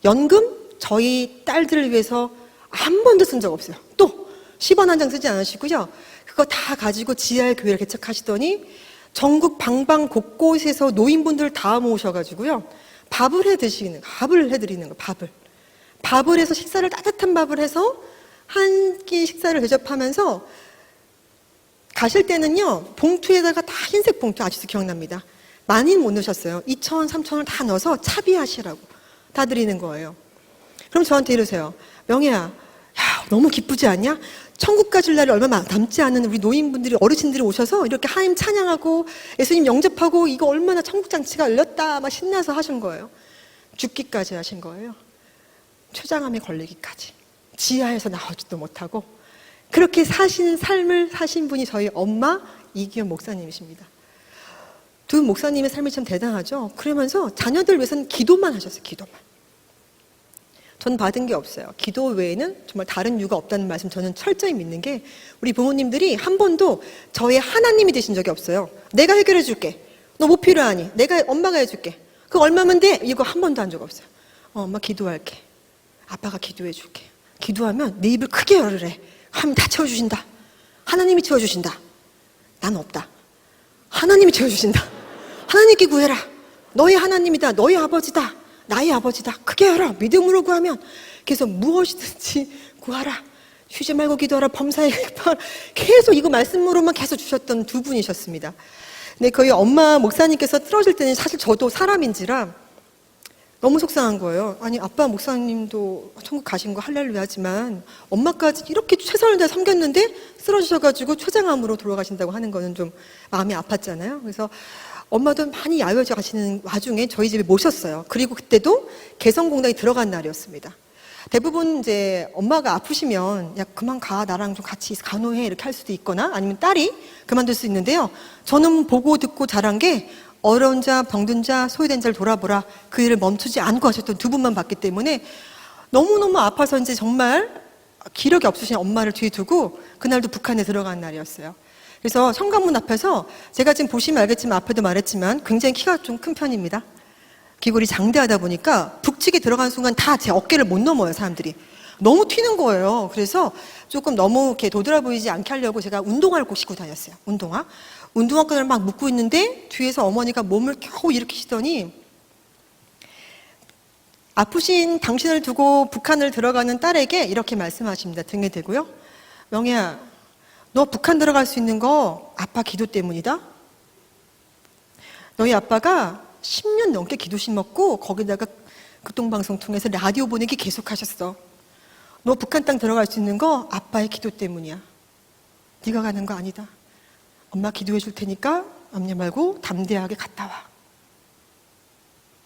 연금 저희 딸들을 위해서 한 번도 쓴 적 없어요. 또 10원 한 장 쓰지 않으시고요. 그거 다 가지고 지하의 교회를 개척하시더니 전국 방방 곳곳에서 노인분들 다 모으셔가지고요, 밥을 해드리는 거, 밥을 해서 식사를, 따뜻한 밥을 해서 한 끼 식사를 대접하면서 가실 때는요, 봉투에다가 다 흰색 봉투, 아직도 기억납니다. 많이는 못 넣으셨어요. 2,000원, 3,000원을 다 넣어서 차비하시라고 다 드리는 거예요. 그럼 저한테 이러세요. 명혜야, 야, 너무 기쁘지 않냐? 천국 가실 날이 얼마 남지 않은 우리 노인분들이, 어르신들이 오셔서 이렇게 하나님 찬양하고 예수님 영접하고 이거 얼마나 천국 장치가 열렸다 막 신나서 하신 거예요. 죽기까지 하신 거예요. 췌장암에 걸리기까지. 지하에서 나오지도 못하고 그렇게 사신 삶을 사신 분이 저희 엄마 이귀현 목사님이십니다. 두 목사님의 삶이 참 대단하죠. 그러면서 자녀들 위해서는 기도만 하셨어요. 기도만. 전 받은 게 없어요. 기도 외에는 정말 다른 이유가 없다는 말씀 저는 철저히 믿는 게, 우리 부모님들이 한 번도 저의 하나님이 되신 적이 없어요. 내가 해결해 줄게. 너 뭐 필요하니? 엄마가 해줄게. 그거 얼마면 돼? 이거 한 번도 한 적 없어요. 엄마 기도할게. 아빠가 기도해 줄게. 기도하면 내 입을 크게 열으래. 하면 다 채워주신다. 하나님이 채워주신다. 난 없다. 하나님이 채워주신다. 하나님께 구해라. 너의 하나님이다. 너의 아버지다. 나의 아버지다. 크게 열어. 믿음으로 구하면 그래서 무엇이든지 구하라. 쉬지 말고 기도하라. 범사에 계속 이거 말씀으로만 계속 주셨던 두 분이셨습니다. 근데 거의 엄마 목사님께서 쓰러질 때는 사실 저도 사람인지라 너무 속상한 거예요. 아니, 아빠 목사님도 천국 가신 거 할렐루야지만 엄마까지 이렇게 최선을 다해 섬겼는데 쓰러지셔가지고 췌장암으로 돌아가신다고 하는 거는 좀 마음이 아팠잖아요. 그래서 엄마도 많이 야유져 가시는 와중에 저희 집에 모셨어요. 그리고 그때도 개성공단이 들어간 날이었습니다. 대부분 이제 엄마가 아프시면 야, 그만 가, 나랑 좀 같이 간호해, 이렇게 할 수도 있거나 아니면 딸이 그만둘 수 있는데요. 저는 보고 듣고 자란 게 어려운 자, 병든 자, 소외된 자를 돌아보라, 그 일을 멈추지 않고 하셨던 두 분만 봤기 때문에 너무너무 아파서 이제 정말 기력이 없으신 엄마를 뒤에 두고 그날도 북한에 들어간 날이었어요. 그래서 현관문 앞에서 제가 지금 보시면 알겠지만 앞에도 말했지만 굉장히 키가 좀 큰 편입니다. 기골이 장대하다 보니까 북측에 들어간 순간 다 제 어깨를 못 넘어요, 사람들이. 너무 튀는 거예요. 그래서 조금 너무 이렇게 도드라 보이지 않게 하려고 제가 운동화를 꼭 신고 다녔어요. 운동화끈을 막 묶고 있는데 뒤에서 어머니가 몸을 겨우 일으키시더니 아프신 당신을 두고 북한을 들어가는 딸에게 이렇게 말씀하십니다. 등에 대고요. 명혜야, 너 북한 들어갈 수 있는 거 아빠 기도 때문이다. 너희 아빠가 10년 넘게 기도 심었고 거기다가 교통방송 통해서 라디오 보내기 계속하셨어. 너 북한 땅 들어갈 수 있는 거 아빠의 기도 때문이야. 네가 가는 거 아니다. 엄마 기도해 줄 테니까 염려 말고 담대하게 갔다 와.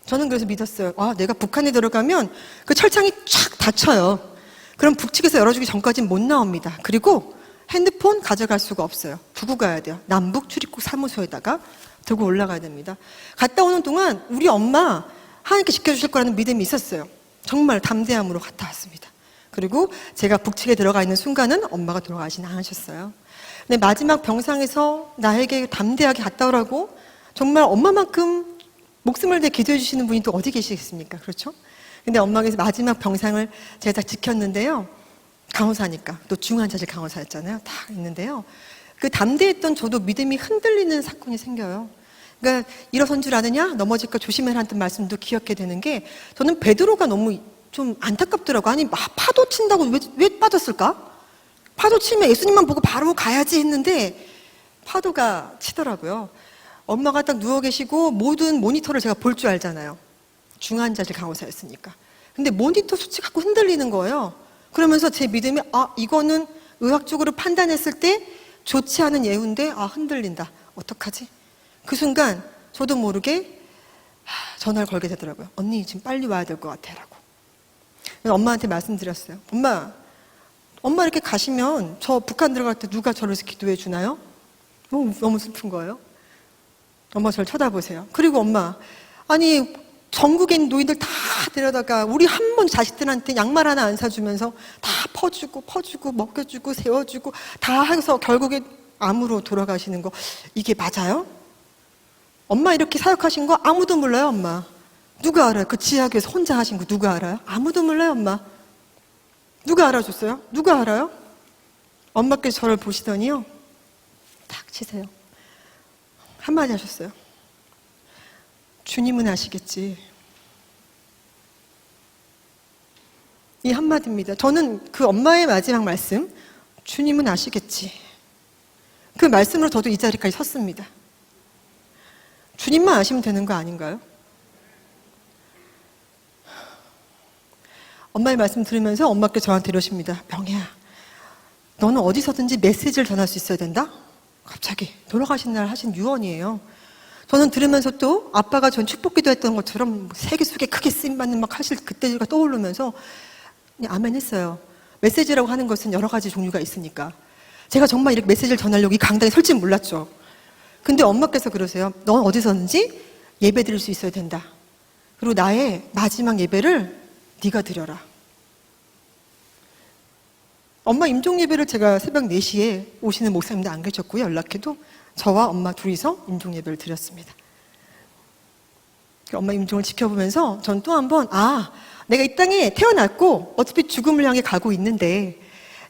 저는 그래서 믿었어요. 내가 북한에 들어가면 그 철창이 쫙 닫혀요. 그럼 북측에서 열어주기 전까지는 못 나옵니다. 그리고 핸드폰 가져갈 수가 없어요. 두고 가야 돼요. 남북 출입국 사무소에다가 두고 올라가야 됩니다. 갔다 오는 동안 우리 엄마 하나님께 지켜주실 거라는 믿음이 있었어요. 정말 담대함으로 갔다 왔습니다. 그리고 제가 북측에 들어가 있는 순간은 엄마가 돌아가진 않으셨어요. 근데 마지막 병상에서 나에게 담대하게 갔다 오라고 정말 엄마만큼 목숨을 대 기도해 주시는 분이 또 어디 계시겠습니까? 그렇죠? 근데 엄마께서 마지막 병상을 제가 다 지켰는데요. 간호사니까 또 중환자실 간호사였잖아요. 다 있는데요. 그 담대했던 저도 믿음이 흔들리는 사건이 생겨요. 그러니까 일어선 줄 아느냐? 넘어질까 조심해라 하는 말씀도 기억해 되는 게, 저는 베드로가 너무 좀 안타깝더라고요. 아니, 파도 친다고 왜 빠졌을까? 파도 치면 예수님만 보고 바로 가야지 했는데 파도가 치더라고요. 엄마가 딱 누워 계시고 모든 모니터를 제가 볼 줄 알잖아요. 중환자실 간호사였으니까. 근데 모니터 수치 갖고 흔들리는 거예요. 그러면서 제 믿음이 이거는 의학적으로 판단했을 때 좋지 않은 예후인데 흔들린다. 어떡하지? 그 순간 저도 모르게 전화를 걸게 되더라고요. 언니 지금 빨리 와야 될 것 같아 라고. 엄마한테 말씀드렸어요. 엄마 이렇게 가시면 저 북한 들어갈 때 누가 저를 기도해 주나요? 너무 슬픈 거예요. 엄마 저를 쳐다보세요. 그리고 엄마, 아니 전국에 있는 노인들 다 데려다가 우리 한 번 자식들한테 양말 하나 안 사주면서 다 퍼주고 먹여주고 세워주고 다 해서 결국에 암으로 돌아가시는 거 이게 맞아요? 엄마 이렇게 사역하신 거 아무도 몰라요. 엄마 누가 알아요? 그 지하교에서 혼자 하신 거 누가 알아요? 아무도 몰라요. 엄마 누가 알아줬어요? 누가 알아요? 엄마께서 저를 보시더니요 탁 치세요. 한마디 하셨어요. 주님은 아시겠지. 이 한마디입니다. 저는 그 엄마의 마지막 말씀, 주님은 아시겠지. 그 말씀으로 저도 이 자리까지 섰습니다. 주님만 아시면 되는 거 아닌가요? 엄마의 말씀 들으면서 엄마께 저한테 이러십니다. 명희야, 너는 어디서든지 메시지를 전할 수 있어야 된다? 갑자기 돌아가신 날 하신 유언이에요. 저는 들으면서 또 아빠가 전 축복기도 했던 것처럼 세계 속에 크게 쓰임받는 막 하실 그때가 떠오르면서 아멘 했어요. 메시지라고 하는 것은 여러 가지 종류가 있으니까. 제가 정말 이렇게 메시지를 전하려고 이 강당에 설지 몰랐죠. 근데 엄마께서 그러세요. 넌 어디서든지 예배 드릴 수 있어야 된다. 그리고 나의 마지막 예배를 네가 드려라. 엄마 임종 예배를 제가 새벽 4시에 오시는 목사님도 안 계셨고요. 연락해도 저와 엄마 둘이서 임종 예배를 드렸습니다. 엄마 임종을 지켜보면서 전 또 한 번 내가 이 땅에 태어났고 어차피 죽음을 향해 가고 있는데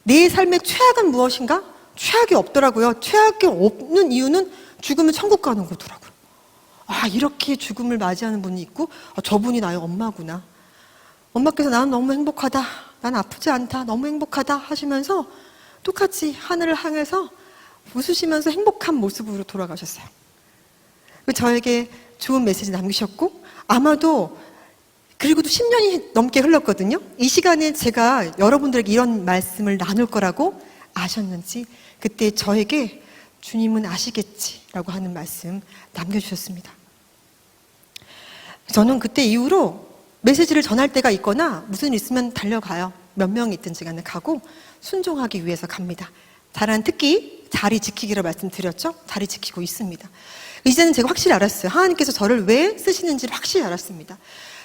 내 삶의 최악은 무엇인가? 최악이 없더라고요. 최악이 없는 이유는 죽으면 천국 가는 거더라고요. 이렇게 죽음을 맞이하는 분이 있고 저분이 나의 엄마구나. 엄마께서 나는 너무 행복하다. 난 아프지 않다. 너무 행복하다 하시면서 똑같이 하늘을 향해서 웃으시면서 행복한 모습으로 돌아가셨어요. 저에게 좋은 메시지 남기셨고 아마도 그리고 또 10년이 넘게 흘렀거든요. 이 시간에 제가 여러분들에게 이런 말씀을 나눌 거라고 아셨는지 그때 저에게 주님은 아시겠지라고 하는 말씀 남겨주셨습니다. 저는 그때 이후로 메시지를 전할 때가 있거나 무슨 일 있으면 달려가요. 몇 명이 있든지 간에 가고 순종하기 위해서 갑니다. 다른 특히 자리 지키기로 말씀드렸죠. 자리 지키고 있습니다. 이제는 제가 확실히 알았어요. 하나님께서 저를 왜 쓰시는지를 확실히 알았습니다.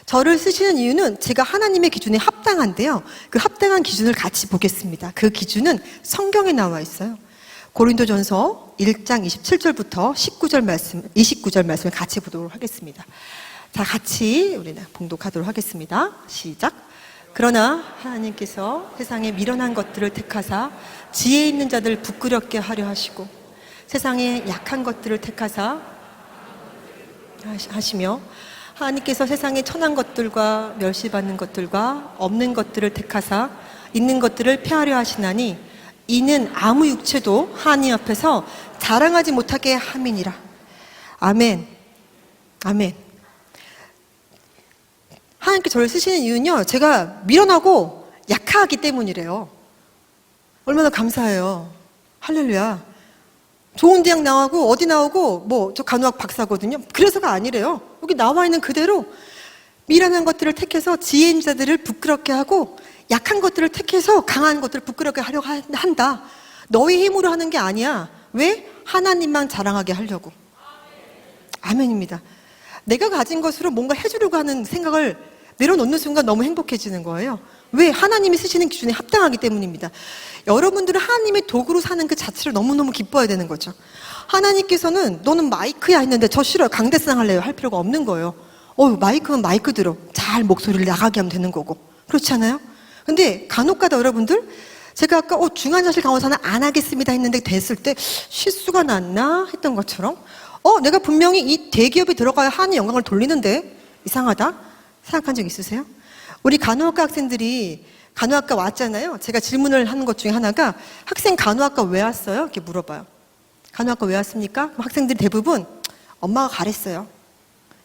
저를 쓰시는 이유는 제가 하나님의 기준에 합당한데요. 그 합당한 기준을 같이 보겠습니다. 그 기준은 성경에 나와 있어요. 고린도전서 1장 27절부터 29절 말씀을 같이 보도록 하겠습니다. 자, 같이 우리는 봉독하도록 하겠습니다. 시작. 그러나 하나님께서 세상에 미련한 것들을 택하사 지혜 있는 자들 부끄럽게 하려 하시고 세상에 약한 것들을 택하사 하시며 하나님께서 세상에 천한 것들과 멸시받는 것들과 없는 것들을 택하사 있는 것들을 폐하려 하시나니 이는 아무 육체도 하나님 앞에서 자랑하지 못하게 함이니라. 아멘. 아멘. 하나님께 저를 쓰시는 이유는요, 제가 미련하고 약하기 때문이래요. 얼마나 감사해요. 할렐루야. 좋은 대학 나오고 어디 나오고 저 간호학 박사거든요. 그래서가 아니래요. 여기 나와 있는 그대로 미련한 것들을 택해서 지혜 있는 자들을 부끄럽게 하고 약한 것들을 택해서 강한 것들을 부끄럽게 하려고 한다. 너희 힘으로 하는 게 아니야. 왜? 하나님만 자랑하게 하려고. 아멘입니다. 내가 가진 것으로 뭔가 해주려고 하는 생각을 내려놓는 순간 너무 행복해지는 거예요. 왜? 하나님이 쓰시는 기준에 합당하기 때문입니다. 여러분들은 하나님의 도구로 사는 그 자체를 너무너무 기뻐해야 되는 거죠. 하나님께서는 너는 마이크야 했는데 저 싫어요. 강대상 할래요. 할 필요가 없는 거예요. 마이크는 마이크대로 잘 목소리를 나가게 하면 되는 거고. 그렇지 않아요? 근데 간혹가다 여러분들 제가 아까 중환자실 간호사는 안 하겠습니다 했는데 됐을 때 실수가 났나 했던 것처럼 내가 분명히 이 대기업에 들어가야 하나님 영광을 돌리는데 이상하다 생각한 적 있으세요? 우리 간호학과 학생들이 간호학과 왔잖아요. 제가 질문을 하는 것 중에 하나가 학생 간호학과 왜 왔어요? 이렇게 물어봐요. 간호학과 왜 왔습니까? 그럼 학생들이 대부분 엄마가 가랬어요.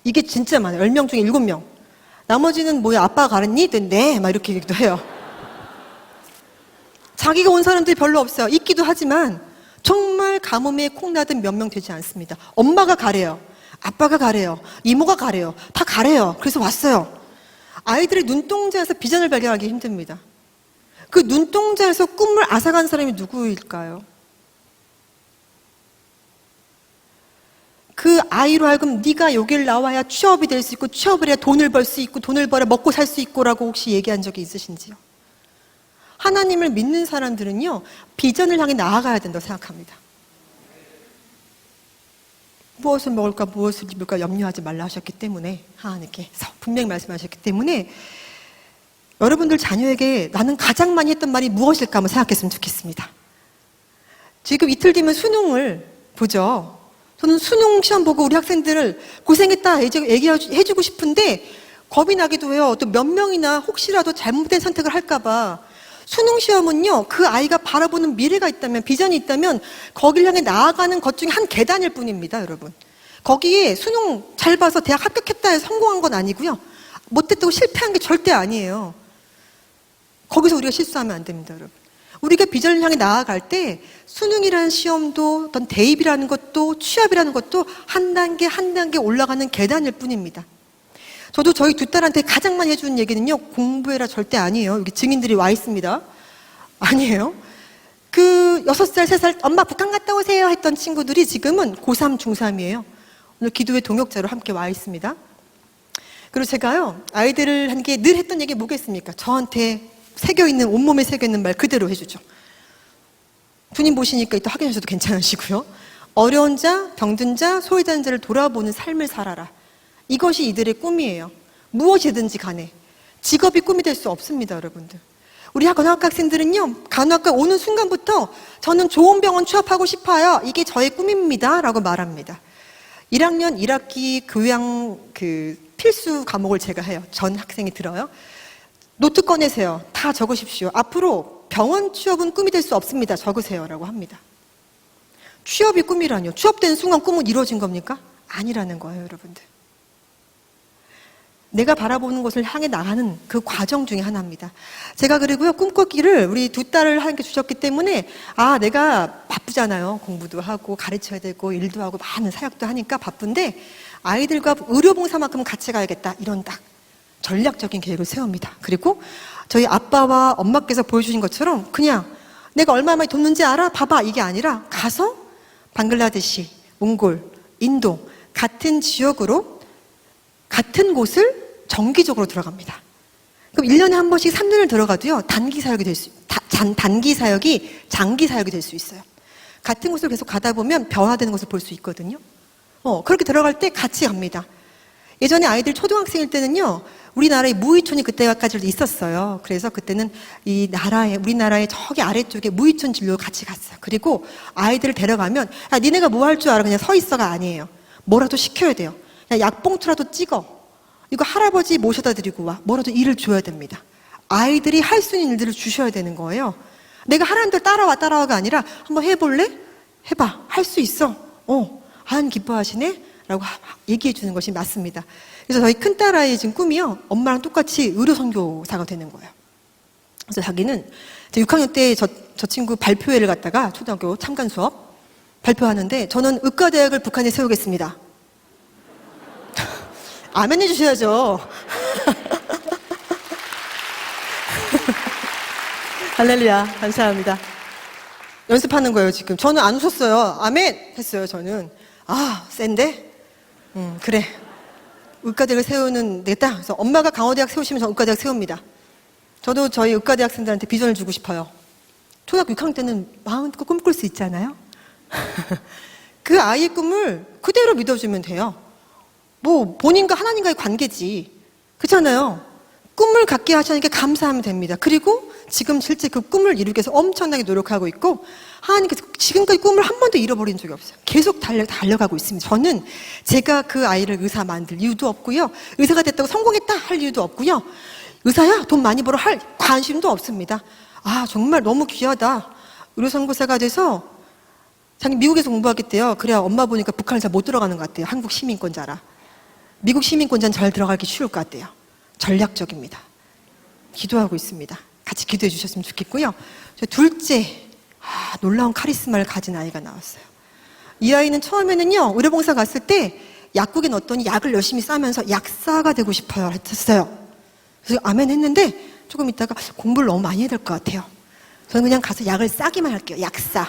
이게 진짜 많아요. 10명 중에 7명. 나머지는 뭐야, 아빠가 가랬니? 네, 막 이렇게 얘기도 해요. 자기가 온 사람들이 별로 없어요. 있기도 하지만 정말 가뭄에 콩나듯 몇 명 되지 않습니다. 엄마가 가래요. 아빠가 가래요. 이모가 가래요. 다 가래요. 그래서 왔어요. 아이들의 눈동자에서 비전을 발견하기 힘듭니다. 그 눈동자에서 꿈을 앗아간 사람이 누구일까요? 그 아이로 하여금 네가 여길 나와야 취업이 될 수 있고 취업을 해야 돈을 벌 수 있고 돈을 벌어 먹고 살 수 있고 라고 혹시 얘기한 적이 있으신지요? 하나님을 믿는 사람들은요, 비전을 향해 나아가야 된다고 생각합니다. 무엇을 먹을까 무엇을 입을까 염려하지 말라 하셨기 때문에, 하나님께서 분명히 말씀하셨기 때문에 여러분들 자녀에게 나는 가장 많이 했던 말이 무엇일까 한번 생각했으면 좋겠습니다. 지금 이틀 뒤면 수능을 보죠. 저는 수능 시험 보고 우리 학생들을 고생했다 얘기해주고 싶은데 겁이 나기도 해요. 또 몇 명이나 혹시라도 잘못된 선택을 할까봐. 수능 시험은요, 그 아이가 바라보는 미래가 있다면, 비전이 있다면 거기를 향해 나아가는 것 중에 한 계단일 뿐입니다, 여러분. 거기에 수능 잘 봐서 대학 합격했다 해서 성공한 건 아니고요, 못했다고 실패한 게 절대 아니에요. 거기서 우리가 실수하면 안 됩니다, 여러분. 우리가 비전을 향해 나아갈 때 수능이라는 시험도, 어떤 대입이라는 것도, 취업이라는 것도 한 단계 한 단계 올라가는 계단일 뿐입니다. 저도 저희 두 딸한테 가장 많이 해주는 얘기는요, 공부해라 절대 아니에요. 여기 증인들이 와 있습니다. 아니에요. 그 6살, 3살 엄마 북한 갔다 오세요 했던 친구들이 지금은 고3, 중3이에요. 오늘 기도회 동역자로 함께 와 있습니다. 그리고 제가요, 아이들을 한 게 늘 했던 얘기 뭐겠습니까? 저한테 새겨있는, 온몸에 새겨있는 말 그대로 해주죠. 주님 보시니까 이따 확인하셔도 괜찮으시고요. 어려운 자, 병든 자, 소외된 자를 돌아보는 삶을 살아라. 이것이 이들의 꿈이에요. 무엇이든지 간에. 직업이 꿈이 될 수 없습니다, 여러분들. 우리 간호학과 학생들은요, 간호학과 오는 순간부터 저는 좋은 병원 취업하고 싶어요. 이게 저의 꿈입니다. 라고 말합니다. 1학년 1학기 교양 필수 과목을 제가 해요. 전 학생이 들어요. 노트 꺼내세요. 다 적으십시오. 앞으로 병원 취업은 꿈이 될 수 없습니다. 적으세요. 라고 합니다. 취업이 꿈이라뇨. 취업된 순간 꿈은 이루어진 겁니까? 아니라는 거예요, 여러분들. 내가 바라보는 것을 향해 나가는 그 과정 중에 하나입니다. 제가 그리고요, 꿈꾸기를 우리 두 딸을 함께 주셨기 때문에, 내가 바쁘잖아요. 공부도 하고 가르쳐야 되고 일도 하고 많은 사역도 하니까 바쁜데 아이들과 의료봉사만큼은 같이 가야겠다. 이런 딱 전략적인 계획을 세웁니다. 그리고 저희 아빠와 엄마께서 보여주신 것처럼 그냥 내가 얼마나 많이 돕는지 알아? 봐봐. 이게 아니라 가서 방글라데시, 몽골, 인도 같은 지역으로 같은 곳을 정기적으로 들어갑니다. 그럼 1년에 한 번씩 3년을 들어가도요, 단기 사역이 장기 사역이 될 수 있어요. 같은 곳을 계속 가다 보면 변화되는 것을 볼 수 있거든요. 그렇게 들어갈 때 같이 갑니다. 예전에 아이들 초등학생일 때는요, 우리나라에 무의촌이 그때까지도 있었어요. 그래서 그때는 우리나라의 저기 아래쪽에 무의촌 진료 같이 갔어요. 그리고 아이들을 데려가면, 니네가 뭐 할 줄 알아? 그냥 서 있어가 아니에요. 뭐라도 시켜야 돼요. 그냥 약봉투라도 찍어. 이거 할아버지 모셔다 드리고 와. 뭐라도 일을 줘야 됩니다. 아이들이 할 수 있는 일들을 주셔야 되는 거예요. 내가 하라는 대로 따라와가 아니라 한번 해볼래? 해봐. 할 수 있어. 하나님 기뻐하시네? 라고 얘기해 주는 것이 맞습니다. 그래서 저희 큰딸아이 지금 꿈이요, 엄마랑 똑같이 의료선교사가 되는 거예요. 그래서 자기는 6학년 때 저 친구 발표회를 갔다가 초등학교 참관 수업 발표하는데, 저는 의과대학을 북한에 세우겠습니다. 아멘 해주셔야죠. 할렐루야. 감사합니다. 연습하는 거예요, 지금. 저는 안 웃었어요. 아멘! 했어요, 저는. 센데? 그래. 의과대학을 세우는 데다. 그래서 엄마가 강호대학 세우시면 저는 의과대학 세웁니다. 저도 저희 의과대학생들한테 비전을 주고 싶어요. 초등학교 6학년 때는 마음껏 꿈꿀 수 있잖아요. 그 아이의 꿈을 그대로 믿어주면 돼요. 본인과 하나님과의 관계지. 그렇잖아요. 꿈을 갖게 하시니까 감사하면 됩니다. 그리고 지금 실제 그 꿈을 이루기 위해서 엄청나게 노력하고 있고, 하나님께서 지금까지 꿈을 한 번도 잃어버린 적이 없어요. 계속 달려가고 있습니다. 저는 제가 그 아이를 의사 만들 이유도 없고요, 의사가 됐다고 성공했다 할 이유도 없고요, 의사야? 돈 많이 벌어 할 관심도 없습니다. 아, 정말 너무 귀하다. 의료선고사가 돼서 자기 미국에서 공부하겠대요. 그래야 엄마 보니까 북한을 잘 못 들어가는 것 같아요. 한국 시민권자라. 미국 시민권자는 잘 들어가기 쉬울 것 같아요. 전략적입니다. 기도하고 있습니다. 같이 기도해 주셨으면 좋겠고요. 저 둘째, 놀라운 카리스마를 가진 아이가 나왔어요. 이 아이는 처음에는요, 의료봉사 갔을 때 약국에 넣었더니 약을 열심히 싸면서 약사가 되고 싶어요 했었어요. 그래서 아멘 했는데 조금 있다가 공부를 너무 많이 해야 될 것 같아요. 저는 그냥 가서 약을 싸기만 할게요. 약사.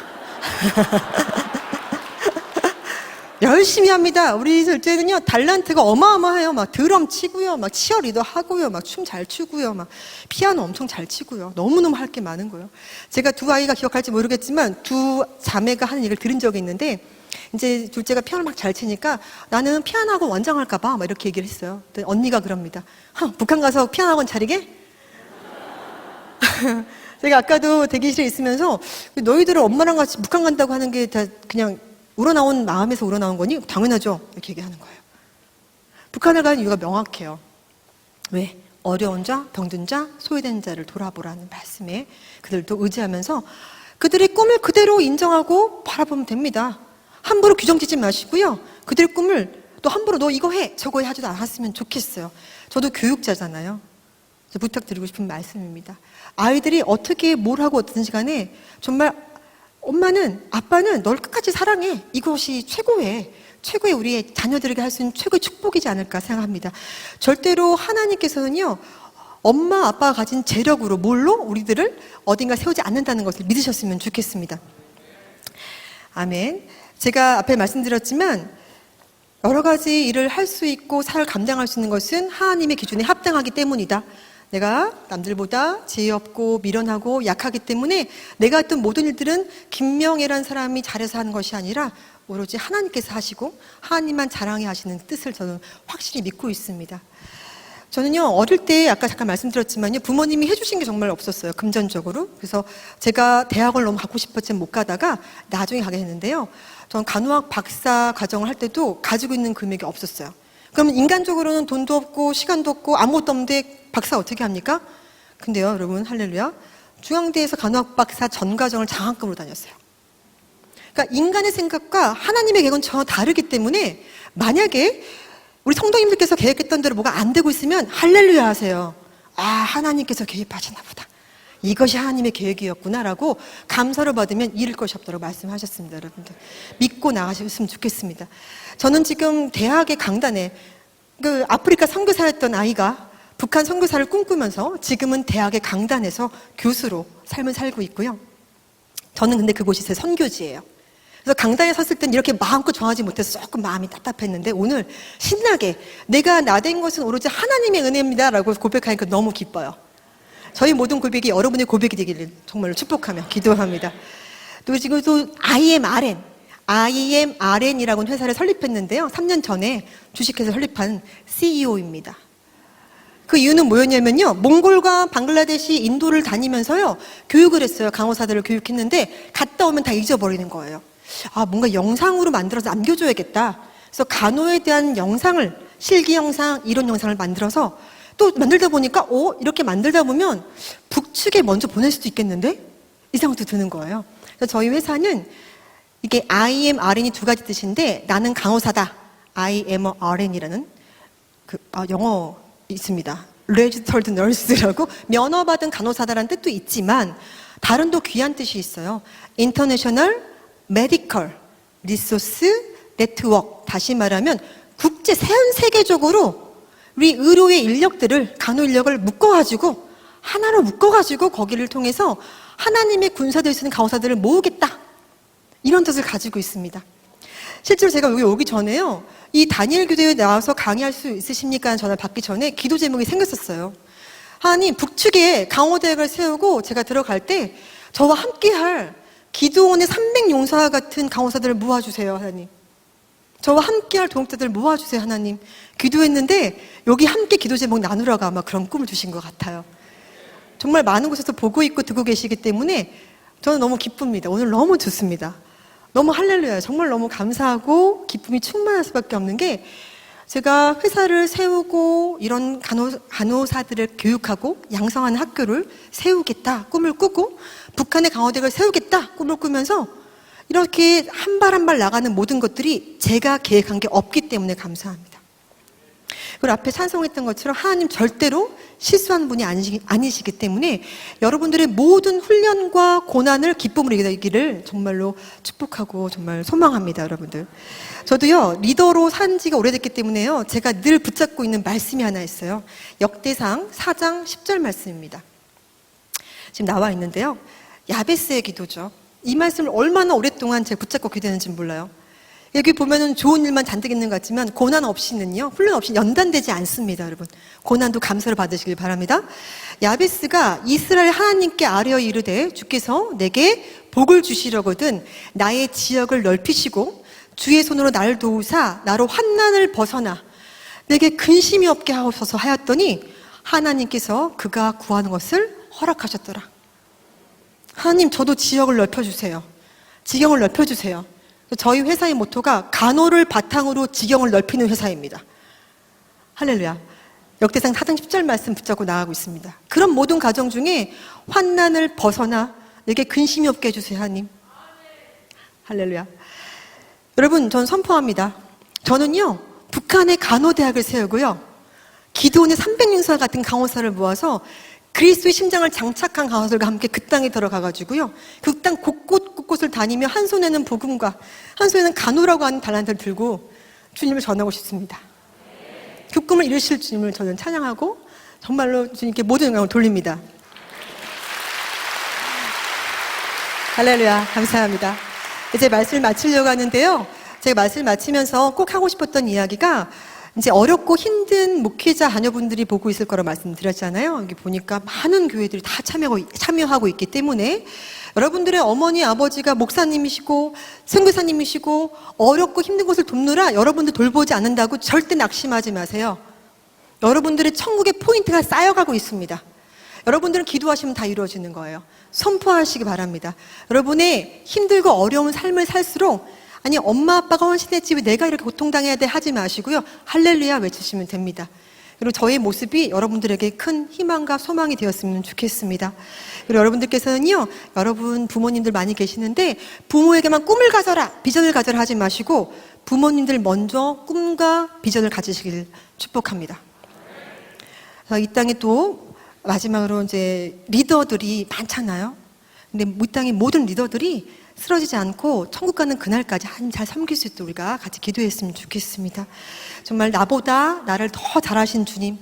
열심히 합니다. 우리 둘째는요, 달란트가 어마어마해요. 막 드럼 치고요, 막 치어리더 하고요, 막 춤 잘 추고요, 막 피아노 엄청 잘 치고요. 너무너무 할 게 많은 거예요. 제가 두 아이가 기억할지 모르겠지만 두 자매가 하는 얘기를 들은 적이 있는데, 이제 둘째가 피아노 막 잘 치니까 나는 피아노 학원 원장할까봐 막 이렇게 얘기를 했어요. 언니가 그럽니다. 북한 가서 피아노 학원 차리게? 제가 아까도 대기실에 있으면서 너희들은 엄마랑 같이 북한 간다고 하는 게 다 그냥 우러나온 마음에서 우러나온 거니? 당연하죠. 이렇게 얘기하는 거예요. 북한을 가는 이유가 명확해요. 왜? 어려운 자, 병든 자, 소외된 자를 돌아보라는 말씀에 그들도 의지하면서 그들의 꿈을 그대로 인정하고 바라보면 됩니다. 함부로 규정 짓지 마시고요. 그들의 꿈을 또 함부로 너 이거 해, 저거 해 하지도 않았으면 좋겠어요. 저도 교육자잖아요. 부탁드리고 싶은 말씀입니다. 아이들이 어떻게 뭘 하고 어떤 시간에 정말 엄마는, 아빠는 널 끝까지 사랑해. 이것이 최고의 우리의 자녀들에게 할 수 있는 최고의 축복이지 않을까 생각합니다. 절대로 하나님께서는요, 엄마, 아빠가 가진 재력으로 뭘로 우리들을 어딘가 세우지 않는다는 것을 믿으셨으면 좋겠습니다. 아멘. 제가 앞에 말씀드렸지만 여러 가지 일을 할 수 있고 사역을 감당할 수 있는 것은 하나님의 기준에 합당하기 때문이다. 내가 남들보다 지혜 없고 미련하고 약하기 때문에 내가 했던 모든 일들은 김명애라는 사람이 잘해서 하는 것이 아니라 오로지 하나님께서 하시고 하나님만 자랑해 하시는 뜻을 저는 확실히 믿고 있습니다. 저는요, 어릴 때 아까 잠깐 말씀드렸지만요, 부모님이 해주신 게 정말 없었어요. 금전적으로. 그래서 제가 대학을 너무 가고 싶었지만 못 가다가 나중에 가게 됐는데요. 저는 간호학 박사 과정을 할 때도 가지고 있는 금액이 없었어요. 그러면 인간적으로는 돈도 없고 시간도 없고 아무것도 없는데 박사 어떻게 합니까? 근데요, 여러분, 할렐루야. 중앙대에서 간호학 박사 전 과정을 장학금으로 다녔어요. 그러니까 인간의 생각과 하나님의 계획은 전혀 다르기 때문에 만약에 우리 성도님들께서 계획했던 대로 뭐가 안 되고 있으면 할렐루야 하세요. 아, 하나님께서 개입하시나 보다. 이것이 하나님의 계획이었구나라고 감사를 받으면 잃을 것이 없다고 말씀하셨습니다. 여러분들 믿고 나가셨으면 좋겠습니다. 저는 지금 대학의 강단에 그 아프리카 선교사였던 아이가 북한 선교사를 꿈꾸면서 지금은 대학의 강단에서 교수로 삶을 살고 있고요. 저는 근데 그곳이 제 선교지예요. 그래서 강단에 섰을 땐 이렇게 마음껏 정하지 못해서 조금 마음이 답답했는데 오늘 신나게 내가 나된 것은 오로지 하나님의 은혜입니다 라고 고백하니까 너무 기뻐요. 저희 모든 고백이 여러분의 고백이 되기를 정말로 축복하며 기도합니다. 또 지금 또 IMRN이라는 회사를 설립했는데요. 3년 전에 주식회사 설립한 CEO입니다. 그 이유는 뭐였냐면요. 몽골과 방글라데시, 인도를 다니면서요. 교육을 했어요. 강호사들을 교육했는데 갔다 오면 다 잊어버리는 거예요. 아, 뭔가 영상으로 만들어서 남겨줘야겠다. 그래서 간호에 대한 영상을, 실기 영상, 이론 영상을 만들어서 또 만들다 보니까 이렇게 만들다 보면 북측에 먼저 보낼 수도 있겠는데? 이 생각도 드는 거예요. 그래서 저희 회사는 이게 IMRN이 두 가지 뜻인데 나는 강호사다. IMRN이라는 영어 있습니다. Registered Nurse라고 면허받은 간호사다라는 뜻도 있지만 다른 또 귀한 뜻이 있어요. International Medical Resource Network. 다시 말하면 전 세계적으로 우리 의료의 인력들을, 간호 인력을 묶어가지고 하나로 묶어가지고 거기를 통해서 하나님의 군사될 수 있는 간호사들을 모으겠다. 이런 뜻을 가지고 있습니다. 실제로 제가 여기 오기 전에요. 이 다니엘 교대에 나와서 강의할 수 있으십니까? 전화를 받기 전에 기도 제목이 생겼었어요. 하나님, 북측에 강호대학을 세우고 제가 들어갈 때 저와 함께할 기도원의 300용사와 같은 강호사들을 모아주세요, 하나님. 저와 함께할 동역자들을 모아주세요, 하나님. 기도했는데 여기 함께 기도 제목 나누라고 아마 그런 꿈을 주신 것 같아요. 정말 많은 곳에서 보고 있고 듣고 계시기 때문에 저는 너무 기쁩니다. 오늘 너무 좋습니다. 너무 할렐루야. 정말 너무 감사하고 기쁨이 충만할 수밖에 없는 게 제가 회사를 세우고 이런 간호사들을 교육하고 양성하는 학교를 세우겠다 꿈을 꾸고 북한의 강호대를 세우겠다 꿈을 꾸면서 이렇게 한 발 한 발 나가는 모든 것들이 제가 계획한 게 없기 때문에 감사합니다. 그리고 앞에 찬송했던 것처럼 하나님 절대로 실수하는 분이 아니시기 때문에 여러분들의 모든 훈련과 고난을 기쁨으로 이기를 정말로 축복하고 정말 소망합니다, 여러분들. 저도요, 리더로 산 지가 오래됐기 때문에요, 제가 늘 붙잡고 있는 말씀이 하나 있어요. 역대상 4장 10절 말씀입니다. 지금 나와 있는데요. 야베스의 기도죠. 이 말씀을 얼마나 오랫동안 제가 붙잡고 기도했는지 몰라요. 여기 보면은 좋은 일만 잔뜩 있는 것 같지만 고난 없이는요, 훈련 없이 연단되지 않습니다, 여러분. 고난도 감사를 받으시길 바랍니다. 야베스가 이스라엘 하나님께 아뢰어 이르되 주께서 내게 복을 주시려거든 나의 지역을 넓히시고 주의 손으로 나를 도우사 나로 환난을 벗어나 내게 근심이 없게 하옵소서 하였더니 하나님께서 그가 구하는 것을 허락하셨더라. 하나님, 저도 지역을 넓혀주세요. 지경을 넓혀주세요. 저희 회사의 모토가 간호를 바탕으로 지경을 넓히는 회사입니다. 할렐루야. 역대상 4장 10절 말씀 붙잡고 나가고 있습니다. 그런 모든 가정 중에 환난을 벗어나 내게 근심이 없게 해주세요, 하나님. 할렐루야. 여러분, 전 선포합니다. 저는요, 북한의 간호대학을 세우고요, 기도원의 300명사 같은 강호사를 모아서 그리스도의 심장을 장착한 강호사들과 함께 그 땅에 들어가가지고요, 그 땅 곳곳을 다니며 한 손에는 복음과 한 손에는 간호라고 하는 달란트를 들고 주님을 전하고 싶습니다. 그 꿈을 이루실 주님을 저는 찬양하고 정말로 주님께 모든 영광을 돌립니다. 할렐루야. 감사합니다. 이제 말씀을 마치려고 하는데요, 제가 말씀을 마치면서 꼭 하고 싶었던 이야기가, 이제 어렵고 힘든 목회자 자녀분들이 보고 있을 거라 말씀드렸잖아요. 여기 보니까 많은 교회들이 다 참여하고 있기 때문에 여러분들의 어머니, 아버지가 목사님이시고 선교사님이시고 어렵고 힘든 것을 돕느라 여러분들 돌보지 않는다고 절대 낙심하지 마세요. 여러분들의 천국의 포인트가 쌓여가고 있습니다. 여러분들은 기도하시면 다 이루어지는 거예요. 선포하시기 바랍니다. 여러분의 힘들고 어려운 삶을 살수록, 아니 엄마 아빠가 헌신했지 왜 내가 이렇게 고통당해야 돼 하지 마시고요, 할렐루야 외치시면 됩니다. 그리고 저의 모습이 여러분들에게 큰 희망과 소망이 되었으면 좋겠습니다. 그리고 여러분들께서는요, 여러분 부모님들 많이 계시는데 부모에게만 꿈을 가져라, 비전을 가져라 하지 마시고 부모님들 먼저 꿈과 비전을 가지시길 축복합니다. 이 땅에 또 마지막으로 이제 리더들이 많잖아요. 근데 이 땅의 모든 리더들이 쓰러지지 않고 천국 가는 그날까지 하나님 잘 섬길 수 있도록 우리가 같이 기도했으면 좋겠습니다. 정말 나보다 나를 더 잘하신 주님,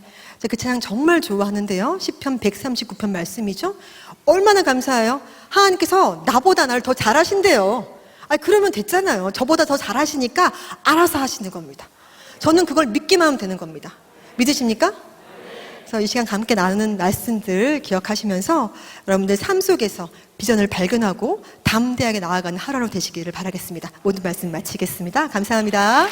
그 찬양 정말 좋아하는데요, 시편 139편 말씀이죠. 얼마나 감사해요. 하나님께서 나보다 나를 더 잘하신대요. 그러면 됐잖아요. 저보다 더 잘하시니까 알아서 하시는 겁니다. 저는 그걸 믿기만 하면 되는 겁니다. 믿으십니까? 그래서 이 시간 함께 나누는 말씀들 기억하시면서 여러분들 삶 속에서 비전을 발견하고 담대하게 나아가는 하루로 되시기를 바라겠습니다. 모든 말씀 마치겠습니다. 감사합니다.